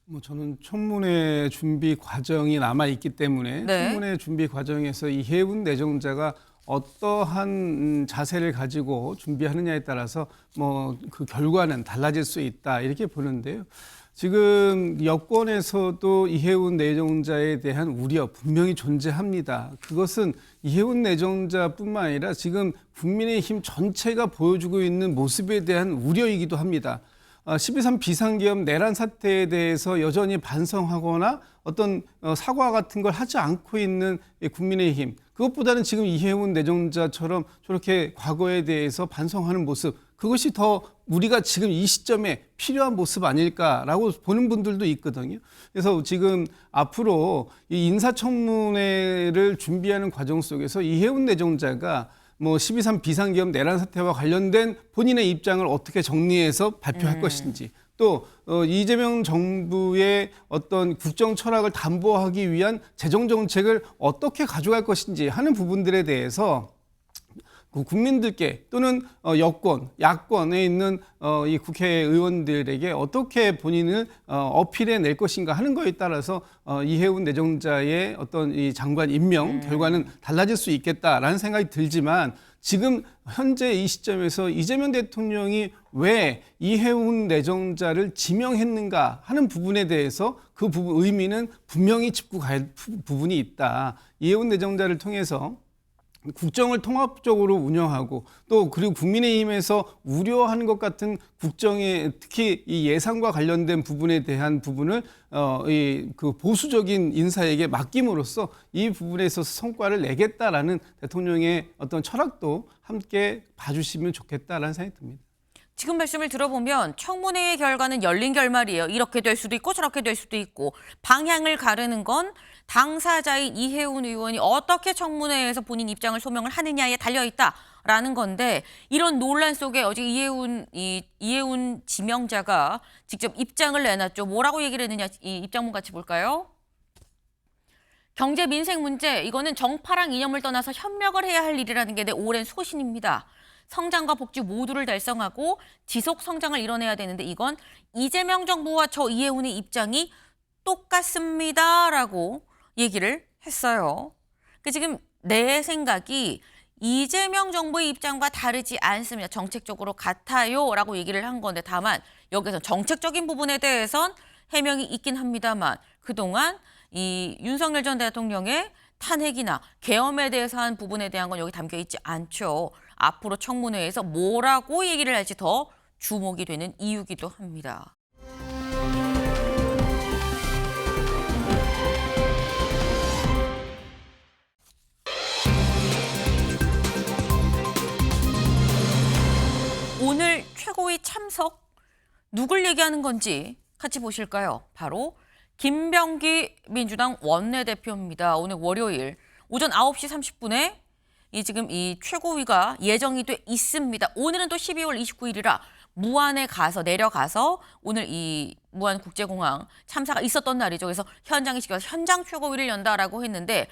F: 뭐 저는 청문회 준비 과정이 남아 있기 때문에
A: 네.
F: 청문회 준비 과정에서 이해운 내정자가 어떠한 자세를 가지고 준비하느냐에 따라서 뭐 그 결과는 달라질 수 있다 이렇게 보는데요. 지금 여권에서도 이해운 내정자에 대한 우려 분명히 존재합니다. 그것은 이해운 내정자뿐만 아니라 지금 국민의힘 전체가 보여주고 있는 모습에 대한 우려이기도 합니다. 12.3 비상계엄 내란 사태에 대해서 여전히 반성하거나 어떤 사과 같은 걸 하지 않고 있는 국민의힘, 그것보다는 지금 이해운 내정자처럼 저렇게 과거에 대해서 반성하는 모습, 그것이 더 우리가 지금 이 시점에 필요한 모습 아닐까라고 보는 분들도 있거든요. 그래서 지금 앞으로 이 인사청문회를 준비하는 과정 속에서 이해운 내정자가 뭐 12.3 비상계엄 내란 사태와 관련된 본인의 입장을 어떻게 정리해서 발표할 것인지, 또 이재명 정부의 어떤 국정 철학을 담보하기 위한 재정 정책을 어떻게 가져갈 것인지 하는 부분들에 대해서 국민들께 또는 여권, 야권에 있는 이 국회의원들에게 어떻게 본인을 어필해 낼 것인가 하는 거에 따라서 이해운 내정자의 어떤 이 장관 임명 결과는 달라질 수 있겠다라는 생각이 들지만, 지금 현재 이 시점에서 이재명 대통령이 왜 이해운 내정자를 지명했는가 하는 부분에 대해서 그 부분 의미는 분명히 짚고 갈 부분이 있다. 이해운 내정자를 통해서 국정을 통합적으로 운영하고 또 그리고 국민의힘에서 우려하는 것 같은 국정의 특히 이 예산과 관련된 부분에 대한 부분을 그 보수적인 인사에게 맡김으로써 이 부분에 있어서 성과를 내겠다라는 대통령의 어떤 철학도 함께 봐주시면 좋겠다라는 생각이 듭니다.
A: 지금 말씀을 들어보면 청문회의 결과는 열린 결말이에요. 이렇게 될 수도 있고 저렇게 될 수도 있고, 방향을 가르는 건 당사자인 이해운 의원이 어떻게 청문회에서 본인 입장을 소명을 하느냐에 달려있다라는 건데, 이런 논란 속에 어제 이해운 지명자가 직접 입장을 내놨죠. 뭐라고 얘기를 했느냐, 이 입장문 같이 볼까요? 경제 민생 문제, 이거는 정파랑 이념을 떠나서 협력을 해야 할 일이라는 게 내 오랜 소신입니다. 성장과 복지 모두를 달성하고 지속 성장을 이뤄내야 되는데 이건 이재명 정부와 저 이해운의 입장이 똑같습니다라고 얘기를 했어요. 지금 내 생각이 이재명 정부의 입장과 다르지 않습니다. 정책적으로 같아요라고 얘기를 한 건데, 다만 여기서 정책적인 부분에 대해선 해명이 있긴 합니다만, 그동안 이 윤석열 전 대통령의 탄핵이나 계엄에 대해서 한 부분에 대한 건 여기 담겨 있지 않죠. 앞으로 청문회에서 뭐라고 얘기를 할지 더 주목이 되는 이유기도 합니다. 오늘 최고위 참석 누굴 얘기하는 건지 같이 보실까요? 바로 김병기 민주당 원내대표입니다. 오늘 월요일 오전 9시 30분에 지금 이 최고위가 예정이 돼 있습니다. 오늘은 또 12월 29일이라 무안에 내려가서 오늘 이 무안국제공항 참사가 있었던 날이죠. 그래서 현장에 직접 현장 최고위를 연다라고 했는데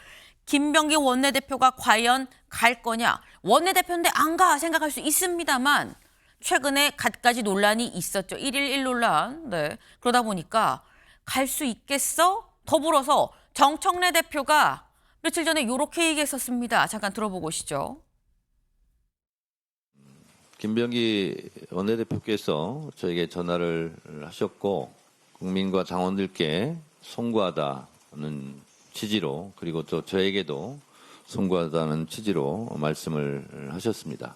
A: 김병기 원내대표가 과연 갈 거냐? 원내대표인데 안 가 생각할 수 있습니다만 최근에 갖가지 논란이 있었죠. 1.1 논란. 네. 그러다 보니까 갈 수 있겠어? 더불어서 정청래 대표가 며칠 전에 이렇게 얘기했었습니다. 잠깐 들어보고 오시죠.
K: 김병기 원내대표께서 저에게 전화를 하셨고 국민과 당원들께 송구하다는 취지로 그리고 또 저에게도 송구하다는 취지로 말씀을 하셨습니다.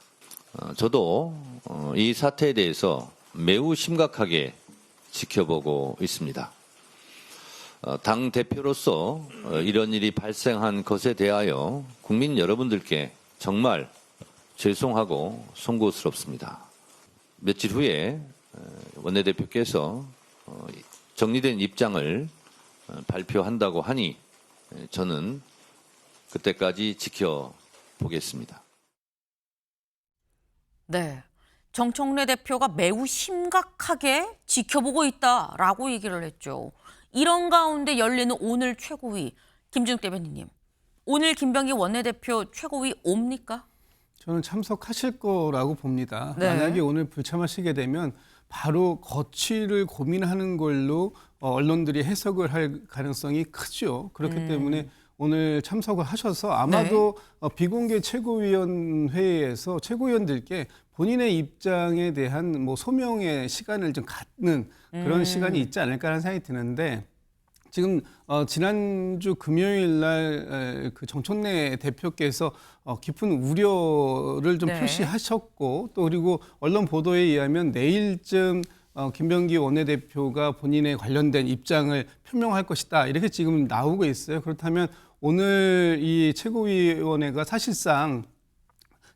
K: 저도 이 사태에 대해서 매우 심각하게 지켜보고 있습니다. 당 대표로서 이런 일이 발생한 것에 대하여 국민 여러분들께 정말 죄송하고 송구스럽습니다. 며칠 후에 원내대표께서 정리된 입장을 발표한다고 하니 저는 그때까지 지켜보겠습니다.
A: 네, 정청래 대표가 매우 심각하게 지켜보고 있다라고 얘기를 했죠. 이런 가운데 열리는 오늘 최고위, 김준욱 대변인님, 오늘 김병기 원내대표 최고위 옵니까?
F: 저는 참석하실 거라고 봅니다.
A: 네.
F: 만약에 오늘 불참하시게 되면 바로 거취를 고민하는 걸로 언론들이 해석을 할 가능성이 크죠. 그렇기 때문에 오늘 참석을 하셔서 아마도 비공개 최고위원회에서 최고위원들께 본인의 입장에 대한 뭐 소명의 시간을 좀 갖는 그런 시간이 있지 않을까라는 생각이 드는데 지금 지난주 금요일 날 그 정청래 대표께서 깊은 우려를 좀 표시하셨고 또 그리고 언론 보도에 의하면 내일쯤 김병기 원내대표가 본인의 관련된 입장을 표명할 것이다 이렇게 지금 나오고 있어요. 그렇다면 오늘 이 최고위원회가 사실상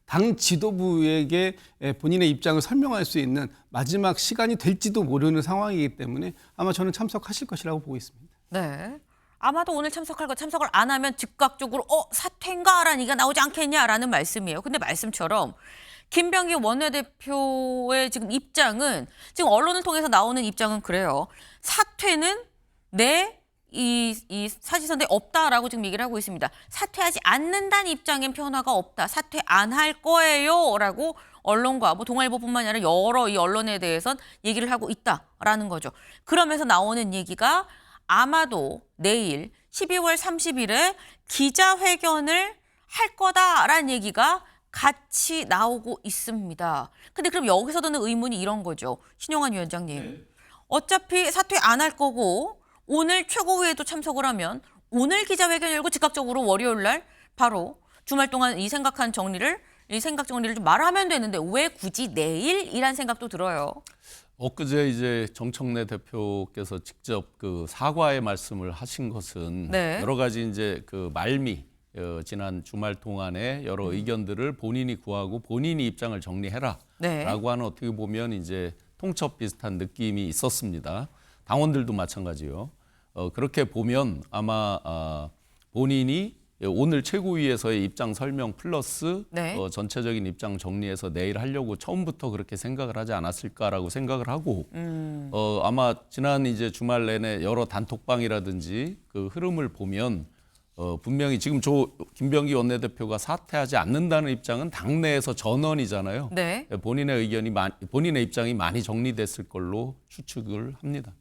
F: 당 지도부에게 본인의 입장을 설명할 수 있는 마지막 시간이 될지도 모르는 상황이기 때문에 아마 저는 참석하실 것이라고 보고 있습니다.
A: 네. 아마도 오늘 참석을 안 하면 즉각적으로 사퇴인가라는 얘기가 나오지 않겠냐라는 말씀이에요. 근데 말씀처럼 김병기 원내대표의 지금 입장은 지금 언론을 통해서 나오는 입장은 그래요. 사퇴는 이 사실선대 없다라고 지금 얘기를 하고 있습니다. 사퇴하지 않는다는 입장엔 변화가 없다. 사퇴 안 할 거예요라고 언론과 동아일보뿐만 아니라 여러 이 언론에 대해선 얘기를 하고 있다라는 거죠. 그러면서 나오는 얘기가 아마도 내일 12월 30일에 기자회견을 할 거다라는 얘기가 같이 나오고 있습니다. 근데 그럼 여기서 드는 의문이 이런 거죠. 신용환 위원장님. 어차피 사퇴 안 할 거고 오늘 최고위에도 참석을 하면 오늘 기자회견 열고 즉각적으로 월요일 날 바로 주말 동안 이 생각 정리를 좀 말하면 되는데 왜 굳이 내일이란 생각도 들어요.
B: 엊그제 이제 정청래 대표께서 직접 그 사과의 말씀을 하신 것은 여러 가지 이제 그 말미 지난 주말 동안에 여러 의견들을 본인이 구하고 본인이 입장을 정리해라라고 하는 어떻게 보면 이제 통첩 비슷한 느낌이 있었습니다. 당원들도 마찬가지요. 그렇게 보면 아마 본인이 오늘 최고위에서의 입장 설명 플러스 전체적인 입장 정리해서 내일 하려고 처음부터 그렇게 생각을 하지 않았을까라고 생각을 하고 아마 지난 이제 주말 내내 여러 단톡방이라든지 그 흐름을 보면 분명히 지금 김병기 원내대표가 사퇴하지 않는다는 입장은 당내에서 전원이잖아요. 본인의 본인의 입장이 많이 정리됐을 걸로 추측을 합니다.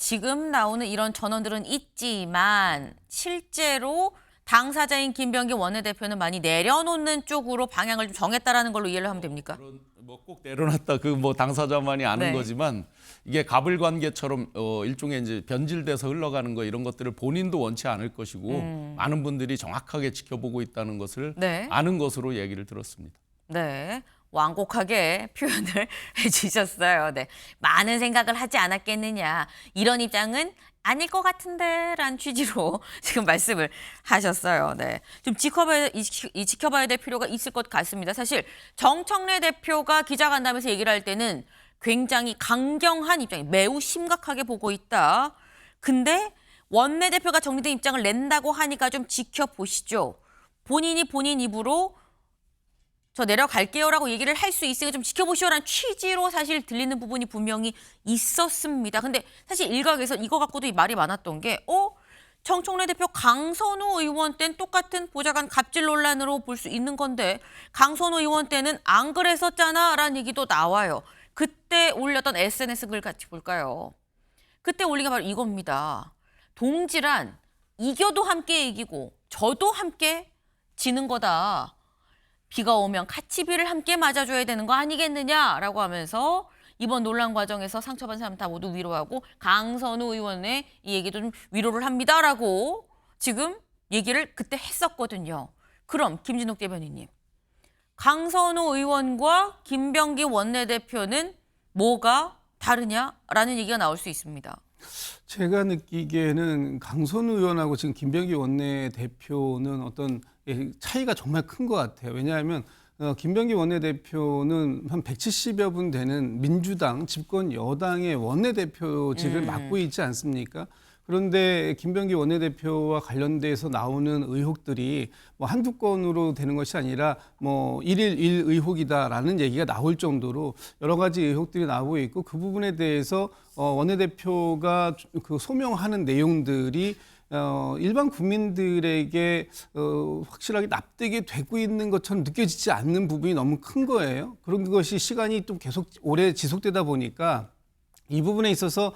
A: 지금 나오는 이런 전원들은 있지만 실제로 당사자인 김병기 원내대표는 많이 내려놓는 쪽으로 방향을 좀 정했다라는 걸로 이해를 하면 됩니까?
B: 뭐 꼭 내려놨다 그 뭐 당사자만이 아는
A: 네.
B: 거지만 이게 가불관계처럼 일종의 이제 변질돼서 흘러가는 거 이런 것들을 본인도 원치 않을 것이고 많은 분들이 정확하게 지켜보고 있다는 것을
A: 네.
B: 아는 것으로 얘기를 들었습니다.
A: 네. 완곡하게 표현을 해주셨어요. 네. 많은 생각을 하지 않았겠느냐. 이런 입장은 아닐 것 같은데 라는 취지로 지금 말씀을 하셨어요. 네. 좀 지켜봐야 될 필요가 있을 것 같습니다. 사실 정청래 대표가 기자간담회에서 얘기를 할 때는 굉장히 강경한 입장이 매우 심각하게 보고 있다. 근데 원내대표가 정리된 입장을 낸다고 하니까 좀 지켜보시죠. 본인이 본인 입으로 저 내려갈게요라고 얘기를 할 수 있으니까 좀 지켜보시오라는 취지로 사실 들리는 부분이 분명히 있었습니다. 근데 사실 일각에서 이거 갖고도 말이 많았던 게 정청래 대표 강선우 의원 때는 똑같은 보좌관 갑질 논란으로 볼 수 있는 건데 강선우 의원 때는 안 그랬었잖아 라는 얘기도 나와요. 그때 올렸던 SNS 글 같이 볼까요? 그때 올린 게 바로 이겁니다. 동지란 이겨도 함께 이기고 져도 함께 지는 거다. 비가 오면 같이 비를 함께 맞아줘야 되는 거 아니겠느냐라고 하면서 이번 논란 과정에서 상처받은 사람 다 모두 위로하고 강선우 의원의 이 얘기도 좀 위로를 합니다라고 지금 얘기를 그때 했었거든요. 그럼 김진욱 대변인님, 강선우 의원과 김병기 원내대표는 뭐가 다르냐라는 얘기가 나올 수 있습니다.
F: 제가 느끼기에는 강선우 의원하고 지금 김병기 원내대표는 어떤 차이가 정말 큰 것 같아요. 왜냐하면 김병기 원내대표는 한 170여 분 되는 민주당 집권 여당의 원내대표직을 맡고 있지 않습니까? 그런데 김병기 원내대표와 관련돼서 나오는 의혹들이 뭐 한두 건으로 되는 것이 아니라 뭐 1일 1 의혹이다라는 얘기가 나올 정도로 여러 가지 의혹들이 나오고 있고 그 부분에 대해서 원내대표가 그 소명하는 내용들이 일반 국민들에게 확실하게 납득이 되고 있는 것처럼 느껴지지 않는 부분이 너무 큰 거예요. 그런 것이 시간이 또 계속 오래 지속되다 보니까 이 부분에 있어서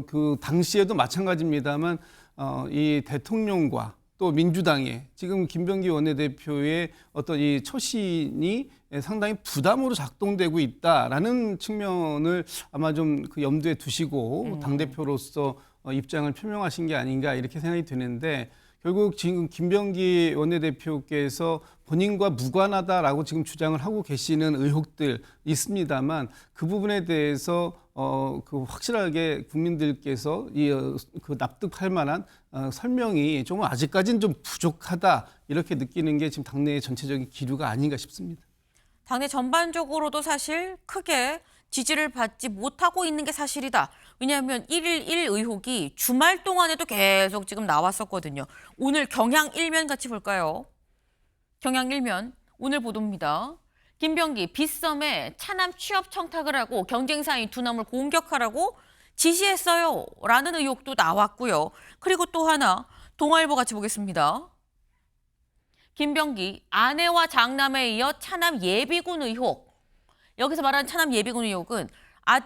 F: 그 당시에도 마찬가지입니다만 이 대통령과 또 민주당의 지금 김병기 원내대표의 어떤 이 처신이 상당히 부담으로 작동되고 있다라는 측면을 아마 좀 그 염두에 두시고 당대표로서 입장을 표명하신 게 아닌가 이렇게 생각이 드는데 결국 지금 김병기 원내대표께서 본인과 무관하다라고 지금 주장을 하고 계시는 의혹들 있습니다만 그 부분에 대해서 그 확실하게 국민들께서 그 납득할 만한 설명이 좀 아직까지는 좀 부족하다 이렇게 느끼는 게 지금 당내의 전체적인 기류가 아닌가 싶습니다.
A: 당내 전반적으로도 사실 크게 지지를 받지 못하고 있는 게 사실이다. 왜냐하면 1일 1 의혹이 주말 동안에도 계속 지금 나왔었거든요. 오늘 경향 1면 같이 볼까요? 경향 1면 오늘 보도입니다. 김병기 빗썸에 차남 취업 청탁을 하고 경쟁사인 두남을 공격하라고 지시했어요. 라는 의혹도 나왔고요. 그리고 또 하나 동아일보 같이 보겠습니다. 김병기 아내와 장남에 이어 차남 예비군 의혹. 여기서 말하는 차남 예비군 의혹은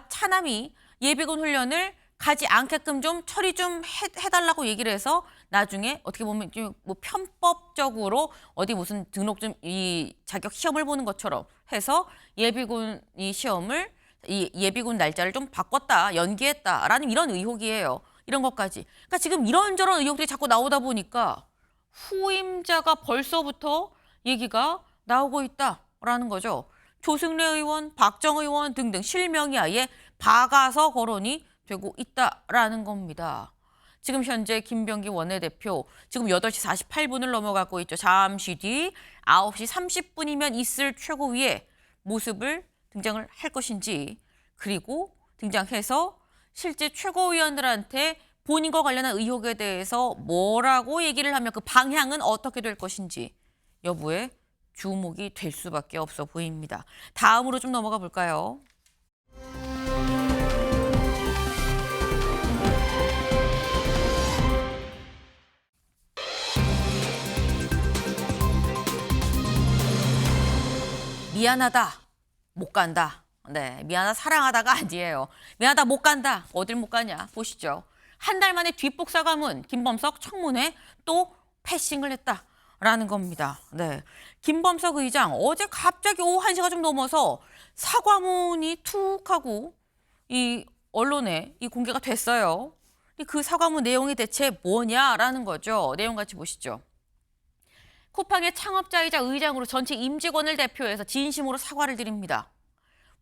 A: 차남이 예비군 훈련을 가지 않게끔 좀 처리 좀 해달라고 얘기를 해서 나중에 어떻게 보면 뭐 편법적으로 어디 무슨 등록 좀 이 자격 시험을 보는 것처럼 해서 예비군 이 시험을 이 예비군 날짜를 좀 바꿨다, 연기했다라는 이런 의혹이에요. 이런 것까지. 그러니까 지금 이런저런 의혹들이 자꾸 나오다 보니까 후임자가 벌써부터 얘기가 나오고 있다라는 거죠. 조승래 의원, 박정 의원 등등 실명이 아예 박아서 거론이 되고 있다라는 겁니다. 지금 현재 김병기 원내대표 지금 8시 48분을 넘어가고 있죠. 잠시 뒤 9시 30분이면 있을 최고위의 모습을 등장을 할 것인지 그리고 등장해서 실제 최고위원들한테 본인과 관련한 의혹에 대해서 뭐라고 얘기를 하면 그 방향은 어떻게 될 것인지 여부에 주목이 될 수밖에 없어 보입니다. 다음으로 좀 넘어가 볼까요? 미안하다, 못 간다. 네, 미안하다, 사랑하다가 아니에요. 미안하다, 못 간다. 어딜 못 가냐? 보시죠. 한 달 만에 뒷북사 가문 김범석 청문회 또 패싱을 했다라는 겁니다. 네. 김범석 의장 어제 갑자기 오후 1시가 좀 넘어서 사과문이 툭 하고 이 언론에 이 공개가 됐어요. 그 사과문 내용이 대체 뭐냐라는 거죠. 내용 같이 보시죠. 쿠팡의 창업자이자 의장으로 전체 임직원을 대표해서 진심으로 사과를 드립니다.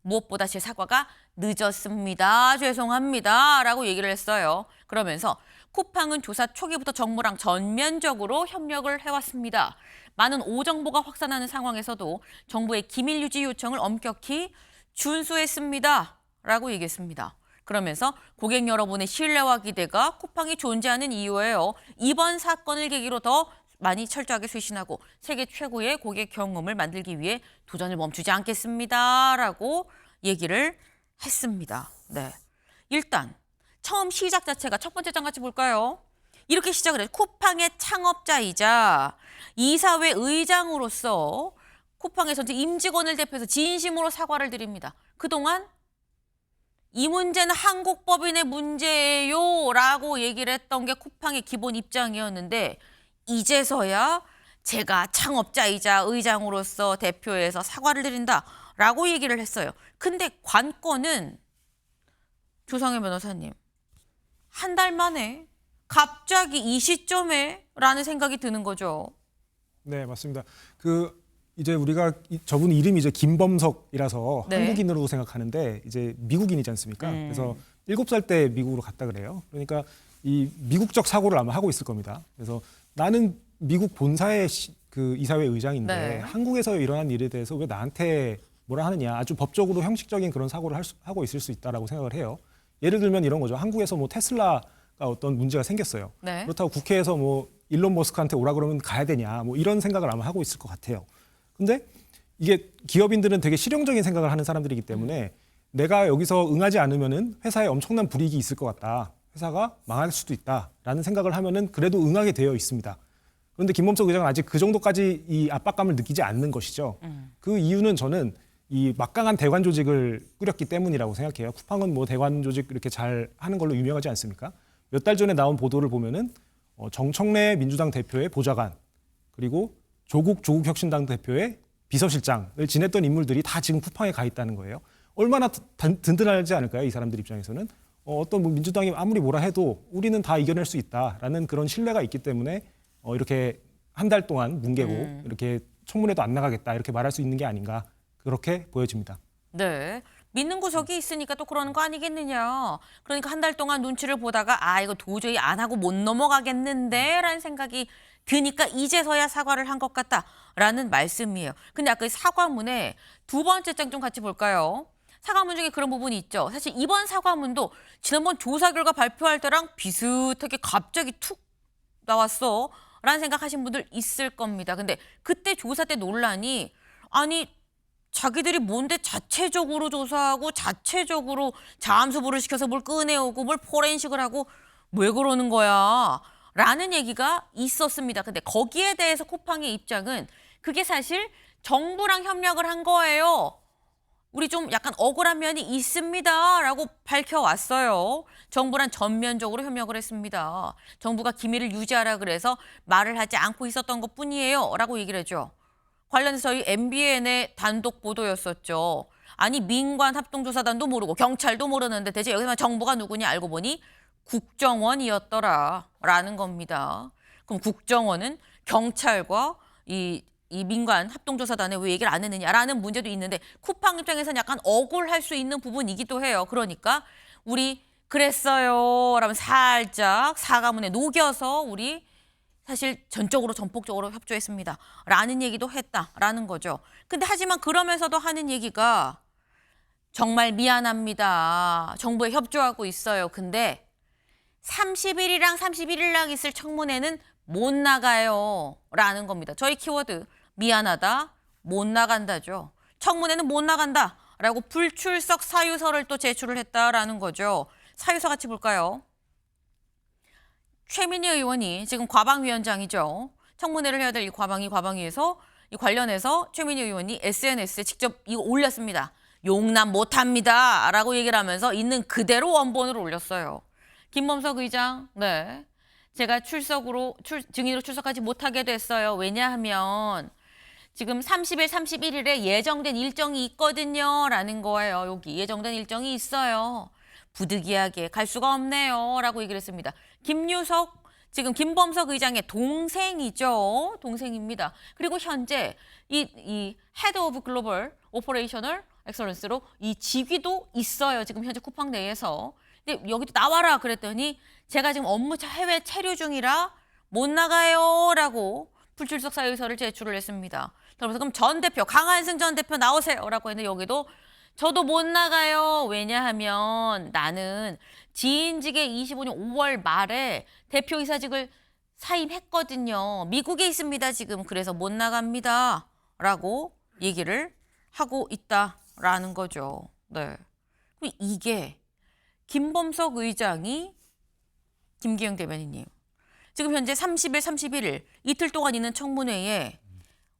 A: 무엇보다 제 사과가 늦었습니다. 죄송합니다. 라고 얘기를 했어요. 그러면서 쿠팡은 조사 초기부터 정부랑 전면적으로 협력을 해왔습니다. 많은 오정보가 확산하는 상황에서도 정부의 기밀 유지 요청을 엄격히 준수했습니다. 라고 얘기했습니다. 그러면서 고객 여러분의 신뢰와 기대가 쿠팡이 존재하는 이유예요. 이번 사건을 계기로 더 많이 철저하게 쇄신하고 세계 최고의 고객 경험을 만들기 위해 도전을 멈추지 않겠습니다. 라고 얘기를 했습니다. 네. 일단 처음 시작 자체가 첫 번째 장 같이 볼까요? 이렇게 시작을 해요. 쿠팡의 창업자이자 이사회 의장으로서 쿠팡의 전체 임직원을 대표해서 진심으로 사과를 드립니다. 그동안 이 문제는 한국 법인의 문제예요 라고 얘기를 했던 게 쿠팡의 기본 입장이었는데 이제서야 제가 창업자이자 의장으로서 대표해서 사과를 드린다라고 얘기를 했어요. 근데 관건은 조상현 변호사님, 한 달 만에 갑자기 이 시점에 라는 생각이 드는 거죠.
H: 네, 맞습니다. 이제 우리가 저분 이름이 이제 김범석이라서
A: 네.
H: 한국인으로 생각하는데 이제 미국인이지 않습니까? 그래서 7살 때 미국으로 갔다 그래요. 그러니까 이 미국적 사고를 아마 하고 있을 겁니다. 그래서 나는 미국 본사의 그 이사회 의장인데
A: 네.
H: 한국에서 일어난 일에 대해서 왜 나한테 뭐라 하느냐, 아주 법적으로 형식적인 그런 사고를 하고 있을 수 있다라고 생각을 해요. 예를 들면 이런 거죠. 한국에서 뭐 테슬라가 어떤 문제가 생겼어요.
A: 네.
H: 그렇다고 국회에서 뭐 일론 머스크한테 오라 그러면 가야 되냐, 뭐 이런 생각을 아마 하고 있을 것 같아요. 근데 이게 기업인들은 되게 실용적인 생각을 하는 사람들이기 때문에 내가 여기서 응하지 않으면은 회사에 엄청난 불이익이 있을 것 같다. 회사가 망할 수도 있다라는 생각을 하면은 그래도 응하게 되어 있습니다. 그런데 김범석 의장은 아직 그 정도까지 이 압박감을 느끼지 않는 것이죠. 그 이유는 저는 이 막강한 대관 조직을 꾸렸기 때문이라고 생각해요. 쿠팡은 뭐 대관 조직 이렇게 잘 하는 걸로 유명하지 않습니까? 몇 달 전에 나온 보도를 보면은 정청래 민주당 대표의 보좌관 그리고 조국 혁신당 대표의 비서실장을 지냈던 인물들이 다 지금 쿠팡에 가 있다는 거예요. 얼마나 든든하지 않을까요? 이 사람들 입장에서는. 어떤 뭐 민주당이 아무리 뭐라 해도 우리는 다 이겨낼 수 있다라는 그런 신뢰가 있기 때문에 이렇게 한 달 동안 뭉개고 이렇게 청문회도 안 나가겠다 이렇게 말할 수 있는 게 아닌가 그렇게 보여집니다.
A: 네. 믿는 구석이 있으니까 또 그러는 거 아니겠느냐. 그러니까 한 달 동안 눈치를 보다가 이거 도저히 안 하고 못 넘어가겠는데 라는 생각이 드니까 이제서야 사과를 한 것 같다라는 말씀이에요. 근데 아까 이 사과문에 두 번째 장 좀 같이 볼까요? 사과문 중에 그런 부분이 있죠. 사실 이번 사과문도 지난번 조사 결과 발표할 때랑 비슷하게 갑자기 툭 나왔어 라는 생각하신 분들 있을 겁니다. 근데 그때 조사 때 논란이 아니 자기들이 뭔데 자체적으로 조사하고 자체적으로 자암수보를 시켜서 뭘 꺼내오고 뭘 포렌식을 하고 왜 그러는 거야 라는 얘기가 있었습니다. 근데 거기에 대해서 쿠팡의 입장은 그게 사실 정부랑 협력을 한 거예요. 우리 좀 약간 억울한 면이 있습니다 라고 밝혀왔어요. 정부랑 전면적으로 협력을 했습니다. 정부가 기밀을 유지하라 그래서 말을 하지 않고 있었던 것뿐이에요 라고 얘기를 했죠. 관련해서 저희 MBN의 단독 보도였었죠. 아니 민관 합동조사단도 모르고 경찰도 모르는데 대체 여기서 정부가 누구냐 알고 보니 국정원이었더라라는 겁니다. 그럼 국정원은 경찰과 이 민관 합동조사단에 왜 얘기를 안 했느냐라는 문제도 있는데 쿠팡 입장에서는 약간 억울할 수 있는 부분이기도 해요. 그러니까 우리 그랬어요 라면 살짝 사과문에 녹여서 우리 사실 전적으로 전폭적으로 협조했습니다 라는 얘기도 했다라는 거죠. 근데 하지만 그러면서도 하는 얘기가 정말 미안합니다. 정부에 협조하고 있어요. 근데 30일이랑 31일랑 있을 청문회는 못 나가요 라는 겁니다. 저희 키워드 미안하다 못 나간다죠. 청문회는 못 나간다 라고 불출석 사유서를 또 제출을 했다라는 거죠. 사유서 같이 볼까요? 최민희 의원이 지금 과방위원장이죠. 청문회를 해야 될 이 과방위에서 이 관련해서 최민희 의원이 SNS에 직접 이거 올렸습니다. 용납 못합니다 라고 얘기를 하면서 있는 그대로 원본을 올렸어요. 김범석 의장, 네. 제가 증인으로 출석하지 못하게 됐어요. 왜냐하면 지금 30일, 31일에 예정된 일정이 있거든요. 라는 거예요. 여기 예정된 일정이 있어요. 부득이하게 갈 수가 없네요. 라고 얘기를 했습니다. 김유석, 지금 김범석 의장의 동생이죠. 동생입니다. 그리고 현재 이 헤드 오브 글로벌 오퍼레이셔널 엑설런스로 이 직위도 있어요. 지금 현재 쿠팡 내에서. 근데 여기도 나와라 그랬더니 제가 지금 업무 해외 체류 중이라 못 나가요. 라고 불출석 사유서를 제출을 했습니다. 그래서 그럼 전 대표, 강한승 전 대표 나오세요. 라고 했는데 여기도 저도 못 나가요. 왜냐하면 나는 지인직에 25년 5월 말에 대표이사직을 사임했거든요. 미국에 있습니다, 지금. 그래서 못 나갑니다. 라고 얘기를 하고 있다라는 거죠. 네. 이게 김범석 의장이 김기영 대변인님. 지금 현재 30일, 31일 이틀 동안 있는 청문회에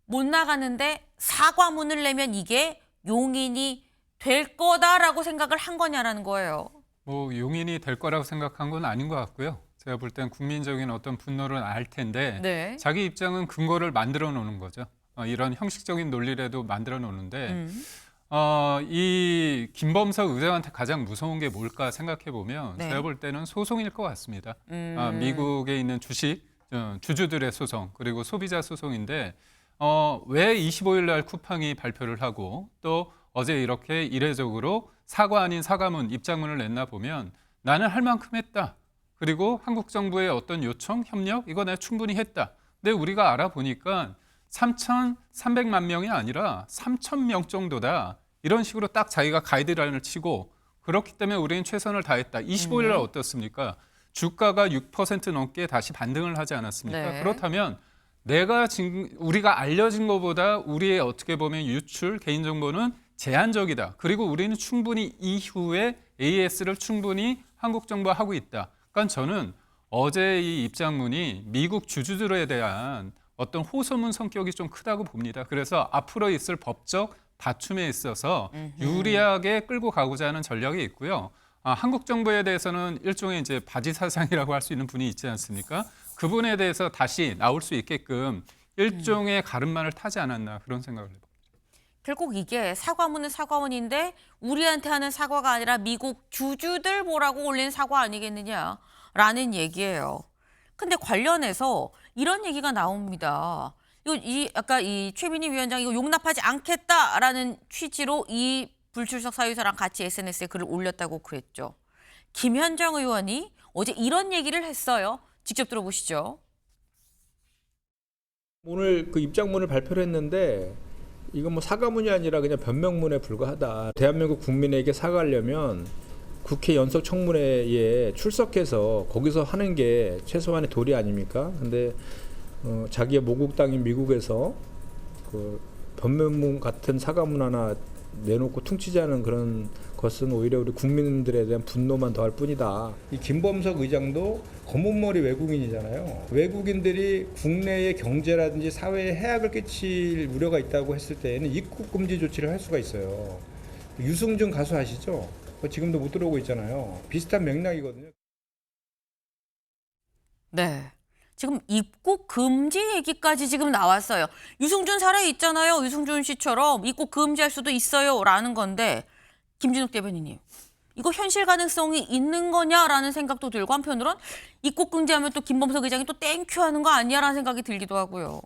A: 못 나가는데 사과문을 내면 이게 용인이 될 거다라고 생각을 한 거냐라는 거예요.
C: 뭐 용인이 될 거라고 생각한 건 아닌 것 같고요. 제가 볼 땐 국민적인 어떤 분노를 알 텐데
A: 네.
C: 자기 입장은 근거를 만들어 놓는 거죠. 이런 형식적인 논리라도 만들어 놓는데 이 김범석 의장한테 가장 무서운 게 뭘까 생각해 보면
A: 네.
C: 제가 볼 때는 소송일 것 같습니다. 미국에 있는 주주들의 소송 그리고 소비자 소송인데 왜 25일 날 쿠팡이 발표를 하고 또 어제 이렇게 이례적으로 사과 아닌 사과문, 입장문을 냈나 보면 나는 할 만큼 했다. 그리고 한국 정부의 어떤 요청, 협력 이거 내가 충분히 했다. 근데 우리가 알아보니까 3,300만 명이 아니라 3,000명 정도다. 이런 식으로 딱 자기가 가이드라인을 치고 그렇기 때문에 우리는 최선을 다했다. 25일 날 어떻습니까? 주가가 6% 넘게 다시 반등을 하지 않았습니까?
A: 네.
C: 그렇다면 우리가 알려진 것보다 우리의 어떻게 보면 유출, 개인정보는 제한적이다. 그리고 우리는 충분히 이후에 AS를 충분히 한국 정부와 하고 있다. 그러니까 저는 어제 이 입장문이 미국 주주들에 대한 어떤 호소문 성격이 좀 크다고 봅니다. 그래서 앞으로 있을 법적 다툼에 있어서 유리하게 끌고 가고자 하는 전략이 있고요. 한국 정부에 대해서는 일종의 이제 바지 사장이라고 할 수 있는 분이 있지 않습니까? 그분에 대해서 다시 나올 수 있게끔 일종의 가름만을 타지 않았나 그런 생각을 해봅니다.
A: 결국 이게 사과문은 사과문인데 우리한테 하는 사과가 아니라 미국 주주들 보라고 올린 사과 아니겠느냐라는 얘기예요. 근데 관련해서 이런 얘기가 나옵니다. 아까 이 최민희 위원장이 이거 용납하지 않겠다라는 취지로 이 불출석 사유서랑 같이 SNS에 글을 올렸다고 그랬죠. 김현정 의원이 어제 이런 얘기를 했어요. 직접 들어보시죠.
L: 오늘 그 입장문을 발표를 했는데 이건 뭐 사과문이 아니라 그냥 변명문에 불과하다. 대한민국 국민에게 사과하려면 국회 연석청문회에 출석해서 거기서 하는 게 최소한의 도리 아닙니까? 근데 자기의 모국 땅인 미국에서 그 변명문 같은 사과문 하나 내놓고 퉁치자는 그런 것은 오히려 우리 국민들에 대한 분노만 더할 뿐이다. 이 김범석 의장도 검은머리 외국인이잖아요. 외국인들이 국내의 경제라든지 사회에 해악을 끼칠 우려가 있다고 했을 때에는 입국 금지 조치를 할 수가 있어요. 유승준 가수 아시죠? 지금도 못 들어오고 있잖아요. 비슷한 맥락이거든요.
A: 네. 지금 입국 금지 얘기까지 지금 나왔어요. 유승준 사례 있잖아요. 유승준 씨처럼 입국 금지할 수도 있어요. 라는 건데 김진욱 대변인님. 이거 현실 가능성이 있는 거냐라는 생각도 들고 한편으론 입국 금지하면 또 김범석 의장이 또 땡큐 하는 거 아니야라는 생각이 들기도 하고요.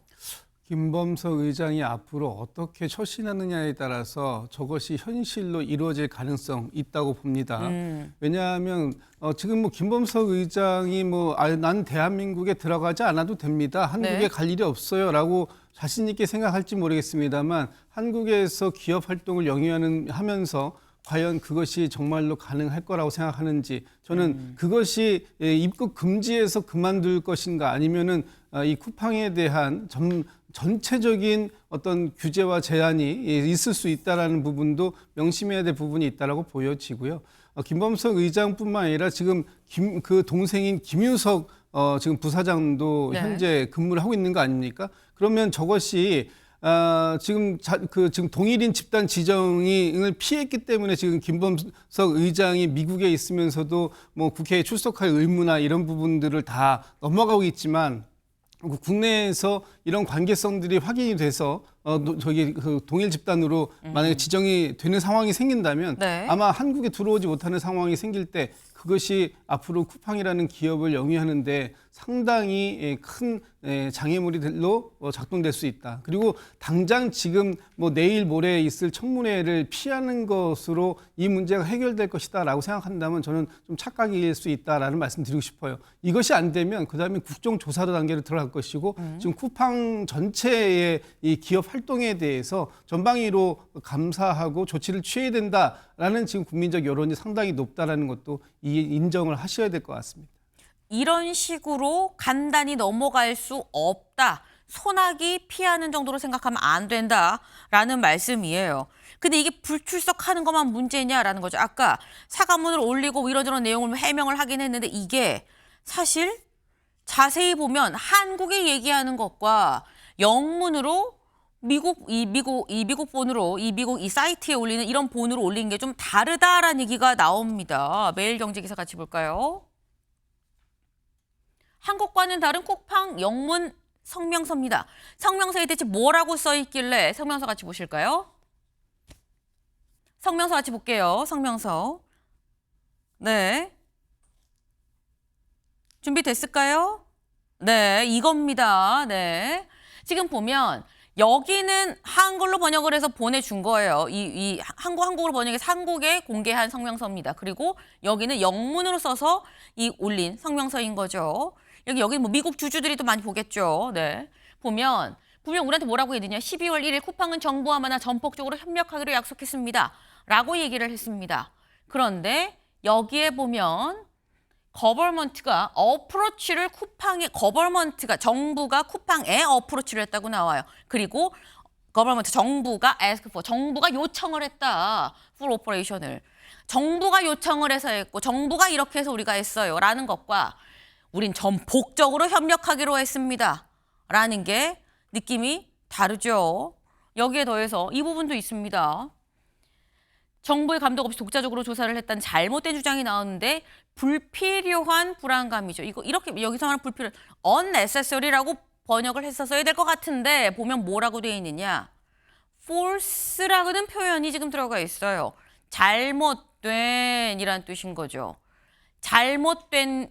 F: 김범석 의장이 앞으로 어떻게 처신하느냐에 따라서 저것이 현실로 이루어질 가능성 있다고 봅니다. 왜냐하면 지금 뭐 김범석 의장이 난 대한민국에 들어가지 않아도 됩니다. 한국에
A: 네.
F: 갈 일이 없어요라고 자신 있게 생각할지 모르겠습니다만 한국에서 기업 활동을 영위하면서 과연 그것이 정말로 가능할 거라고 생각하는지 저는 그것이 입국 금지에서 그만둘 것인가 아니면은 이 쿠팡에 대한 전체적인 어떤 규제와 제한이 있을 수 있다라는 부분도 명심해야 될 부분이 있다라고 보여지고요. 김범석 의장뿐만 아니라 지금 그 동생인 김유석 지금 부사장도
A: 네.
F: 현재 근무를 하고 있는 거 아닙니까? 그러면 저것이 지금 지금 동일인 집단 지정을 피했기 때문에 지금 김범석 의장이 미국에 있으면서도 뭐 국회에 출석할 의무나 이런 부분들을 다 넘어가고 있지만 국내에서 이런 관계성들이 확인이 돼서 동일 집단으로 만약에 지정이 되는 상황이 생긴다면
A: 네.
F: 아마 한국에 들어오지 못하는 상황이 생길 때 그것이 앞으로 쿠팡이라는 기업을 영위하는데 상당히 큰 장애물로 작동될 수 있다. 그리고 당장 지금 뭐 내일 모레 있을 청문회를 피하는 것으로 이 문제가 해결될 것이다라고 생각한다면 저는 좀 착각일 수 있다라는 말씀 드리고 싶어요. 이것이 안 되면 그다음에 국정조사로 단계로 들어갈 것이고 지금 쿠팡 전체의 이 기업 활동에 대해서 전방위로 감사하고 조치를 취해야 된다라는 지금 국민적 여론이 상당히 높다라는 것도 인정을 하셔야 될 것 같습니다.
A: 이런 식으로 간단히 넘어갈 수 없다. 소나기 피하는 정도로 생각하면 안 된다라는 말씀이에요. 근데 이게 불출석하는 것만 문제냐라는 거죠. 아까 사과문을 올리고 이런저런 내용을 해명을 하긴 했는데 이게 사실 자세히 보면 한국이 얘기하는 것과 영문으로 미국 본으로 미국 사이트에 올리는 이런 본으로 올린 게 좀 다르다라는 얘기가 나옵니다. 매일경제 기사 같이 볼까요? 한국과는 다른 쿠팡 영문 성명서입니다. 성명서에 대체 뭐라고 써 있길래 성명서 같이 보실까요? 성명서 같이 볼게요. 성명서. 네. 준비됐을까요? 네, 이겁니다. 네. 지금 보면 여기는 한글로 번역을 해서 보내준 거예요. 한국어로 번역해서 한국에 공개한 성명서입니다. 그리고 여기는 영문으로 써서 올린 성명서인 거죠. 여기는 뭐 미국 주주들이 또 많이 보겠죠. 네. 보면 분명 우리한테 뭐라고 했느냐. 12월 1일 쿠팡은 정부와 만나 전폭적으로 협력하기로 약속했습니다. 라고 얘기를 했습니다. 그런데 여기에 보면 거버먼트가 어프로치를 정부가 쿠팡에 어프로치를 했다고 나와요. 그리고 거버먼트 정부가 정부가 요청을 했다. 풀 오퍼레이션을. 정부가 요청을 해서 했고 정부가 이렇게 해서 우리가 했어요. 라는 것과 우린 전폭적으로 협력하기로 했습니다. 라는 게 느낌이 다르죠. 여기에 더해서 이 부분도 있습니다. 정부의 감독 없이 독자적으로 조사를 했다는 잘못된 주장이 나오는데 불필요한 불안감이죠. 이렇게 여기서 말하는 불필요한 unnecessary라고 번역을 했었어야 될 것 같은데 보면 뭐라고 되어 있느냐. false라고는 표현이 지금 들어가 있어요. 잘못된이란 뜻인 거죠. 잘못된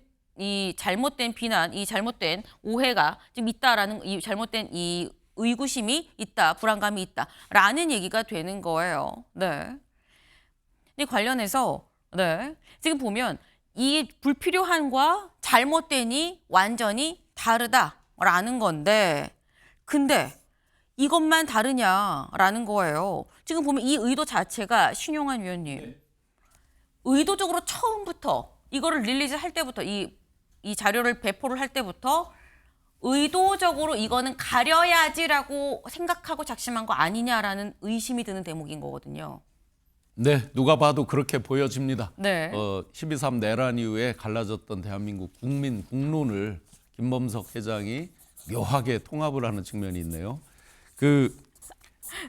A: 비난, 이 잘못된 오해가 지금 있다라는 이 잘못된 이 의구심이 있다, 불안감이 있다라는 얘기가 되는 거예요. 네. 이 관련해서 지금 보면 이 불필요한과 잘못된이 완전히 다르다라는 건데 근데 이것만 다르냐라는 거예요. 지금 보면 이 의도 자체가 신용환 위원님 의도적으로 처음부터 이거를 릴리즈 할 때부터 이 자료를 배포를 할 때부터 의도적으로 이거는 가려야지라고 생각하고 작심한 거 아니냐라는 의심이 드는 대목인 거거든요.
B: 네, 누가 봐도 그렇게 보여집니다.
A: 네.
B: 12.3 내란 이후에 갈라졌던 대한민국 국론을 김범석 회장이 묘하게 통합을 하는 측면이 있네요.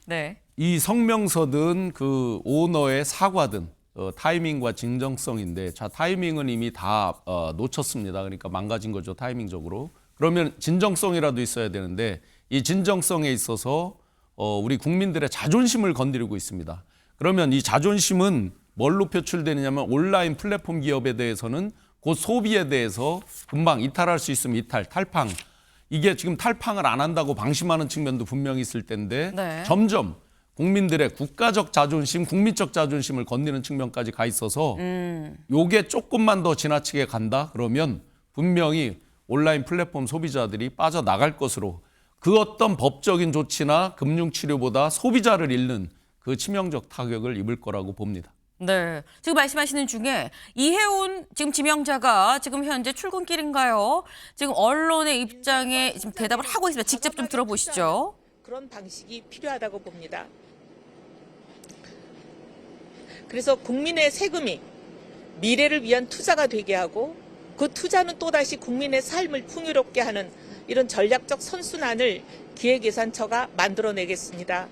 A: 네.
B: 이 성명서든 그 오너의 사과든 타이밍과 진정성인데 타이밍은 이미 다 놓쳤습니다. 그러니까 망가진 거죠, 타이밍적으로. 그러면 진정성이라도 있어야 되는데 이 진정성에 있어서 우리 국민들의 자존심을 건드리고 있습니다. 그러면 이 자존심은 뭘로 표출되느냐면 온라인 플랫폼 기업에 대해서는 그 소비에 대해서 금방 이탈할 수 있으면 탈팡. 이게 지금 탈팡을 안 한다고 방심하는 측면도 분명히 있을 텐데
A: 네.
B: 점점 국민들의 국가적 자존심, 국민적 자존심을 건드리는 측면까지 가 있어서 요게 조금만 더 지나치게 간다 그러면 분명히 온라인 플랫폼 소비자들이 빠져나갈 것으로 그 어떤 법적인 조치나 금융치료보다 소비자를 잃는 그 치명적 타격을 입을 거라고 봅니다.
A: 네. 지금 말씀하시는 중에 이해운 지금 지명자가 지금 현재 출근길인가요? 지금 언론의 입장에 지금 대답을 하고 있습니다. 직접 좀 들어보시죠.
J: 그런 방식이 필요하다고 봅니다. 그래서 국민의 세금이 미래를 위한 투자가 되게 하고 그 투자는 또다시 국민의 삶을 풍요롭게 하는 이런 전략적 선순환을 기획예산처가 만들어내겠습니다.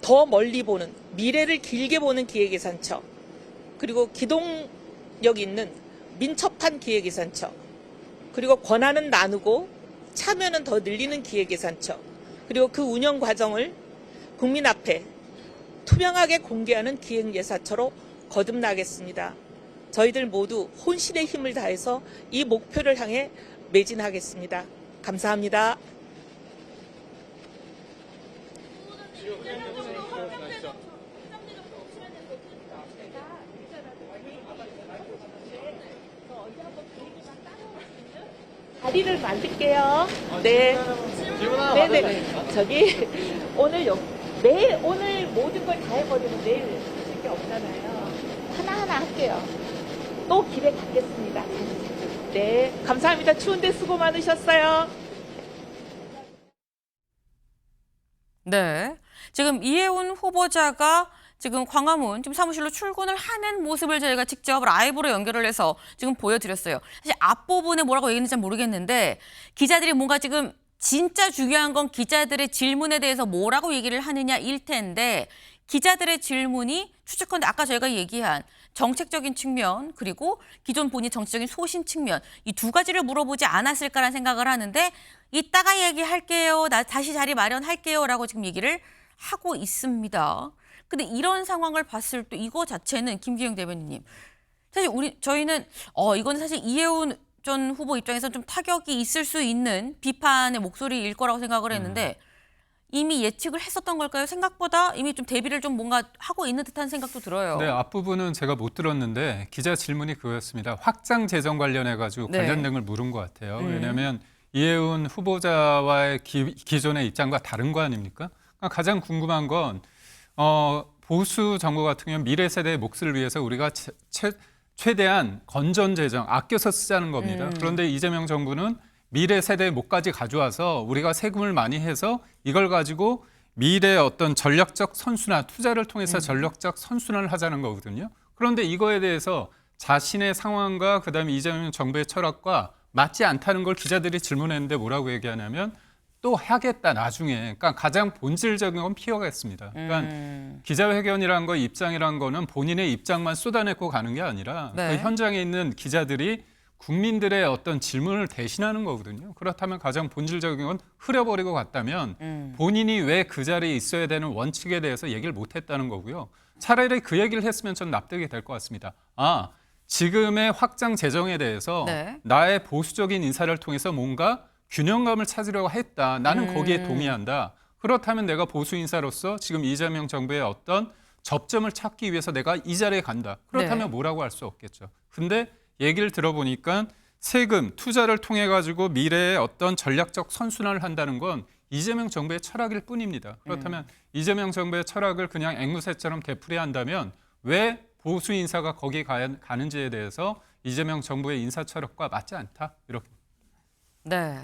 J: 더 멀리 보는, 미래를 길게 보는 기획예산처, 그리고 기동력 있는 민첩한 기획예산처, 그리고 권한은 나누고 참여는 더 늘리는 기획예산처, 그리고 그 운영 과정을 국민 앞에 투명하게 공개하는 기획예산처로 거듭나겠습니다. 저희들 모두 혼신의 힘을 다해서 이 목표를 향해 매진하겠습니다. 감사합니다. 자리를 만들게요. 네. 네네. 저기 오늘 오늘 모든 걸 다 해버리면 내일 하실 게 없잖아요. 하나하나 할게요. 또 길에 갖겠습니다. 네. 감사합니다. 추운데 수고 많으셨어요.
A: 네. 지금 이해운 후보자가 지금 광화문 지금 사무실로 출근을 하는 모습을 저희가 직접 라이브로 연결을 해서 지금 보여드렸어요. 사실 앞부분에 뭐라고 얘기했는지 잘 모르겠는데 기자들이 뭔가 지금 진짜 중요한 건 기자들의 질문에 대해서 뭐라고 얘기를 하느냐일 텐데 기자들의 질문이 추측컨대 아까 저희가 얘기한 정책적인 측면 그리고 기존 본인 정치적인 소신 측면 이 두 가지를 물어보지 않았을까라는 생각을 하는데 이따가 얘기할게요. 나 다시 자리 마련할게요. 라고 지금 얘기를 하고 있습니다. 근데 이런 상황을 봤을 때 이거 자체는 김기영 대변인님 사실 저희는 이건 사실 이해운 전 후보 입장에서는 좀 타격이 있을 수 있는 비판의 목소리일 거라고 생각을 했는데 이미 예측을 했었던 걸까요? 생각보다 이미 좀 대비를 좀 뭔가 하고 있는 듯한 생각도 들어요.
C: 네, 앞부분은 제가 못 들었는데 기자 질문이 그거였습니다. 확장 재정 관련해가지고
A: 네.
C: 관련 등을 물은 것 같아요. 왜냐하면 이해운 후보자와의 기존의 입장과 다른 거 아닙니까? 그러니까 가장 궁금한 건 보수 정부 같은 경우는 미래 세대의 몫을 위해서 우리가 최대한 건전 재정 아껴서 쓰자는 겁니다. 그런데 이재명 정부는 미래 세대의 몫까지 가져와서 우리가 세금을 많이 해서 이걸 가지고 미래의 어떤 전략적 선순환, 투자를 통해서 전략적 선순환을 하자는 거거든요. 그런데 이거에 대해서 자신의 상황과 그다음에 이재명 정부의 철학과 맞지 않다는 걸 기자들이 질문했는데 뭐라고 얘기하냐면 또 하겠다 나중에. 그러니까 가장 본질적인 건 피하겠습니다. 그러니까 기자회견이라는 거 입장이라는 거는 본인의 입장만 쏟아내고 가는 게 아니라
A: 네.
C: 그 현장에 있는 기자들이 국민들의 어떤 질문을 대신하는 거거든요. 그렇다면 가장 본질적인 건 흐려버리고 갔다면 본인이 왜 그 자리에 있어야 되는 원칙에 대해서 얘기를 못했다는 거고요. 차라리 그 얘기를 했으면 전 납득이 될 것 같습니다. 지금의 확장 재정에 대해서
A: 네.
C: 나의 보수적인 인사를 통해서 뭔가 균형감을 찾으려고 했다. 나는 거기에 동의한다. 그렇다면 내가 보수 인사로서 지금 이재명 정부의 어떤 접점을 찾기 위해서 내가 이 자리에 간다. 그렇다면
A: 네.
C: 뭐라고 할 수 없겠죠. 근데 얘기를 들어보니까 세금, 투자를 통해 가지고 미래의 어떤 전략적 선순환을 한다는 건 이재명 정부의 철학일 뿐입니다. 그렇다면 이재명 정부의 철학을 그냥 앵무새처럼 되풀이한다면 왜 보수 인사가 거기 가는지에 대해서 이재명 정부의 인사 철학과 맞지 않다. 이렇게.
A: 네.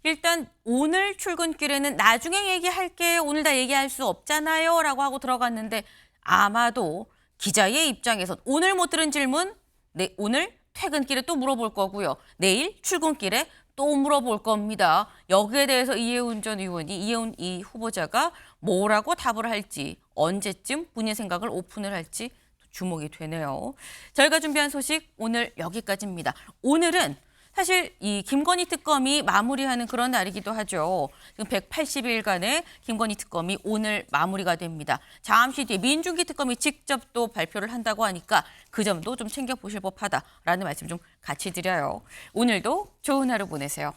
A: 일단 오늘 출근길에는 나중에 얘기할게요. 오늘 다 얘기할 수 없잖아요. 라고 하고 들어갔는데 아마도 기자의 입장에선 오늘 못 들은 질문 오늘 퇴근길에 또 물어볼 거고요. 내일 출근길에 또 물어볼 겁니다. 여기에 대해서 이해운 전 의원이 이해운 이 후보자가 뭐라고 답을 할지 언제쯤 본인 생각을 오픈을 할지 주목이 되네요. 저희가 준비한 소식 오늘 여기까지입니다. 오늘은 사실 이 김건희 특검이 마무리하는 그런 날이기도 하죠. 지금 180일간의 김건희 특검이 오늘 마무리가 됩니다. 잠시 뒤에 민중기 특검이 직접 또 발표를 한다고 하니까 그 점도 좀 챙겨보실 법하다라는 말씀 좀 같이 드려요. 오늘도 좋은 하루 보내세요.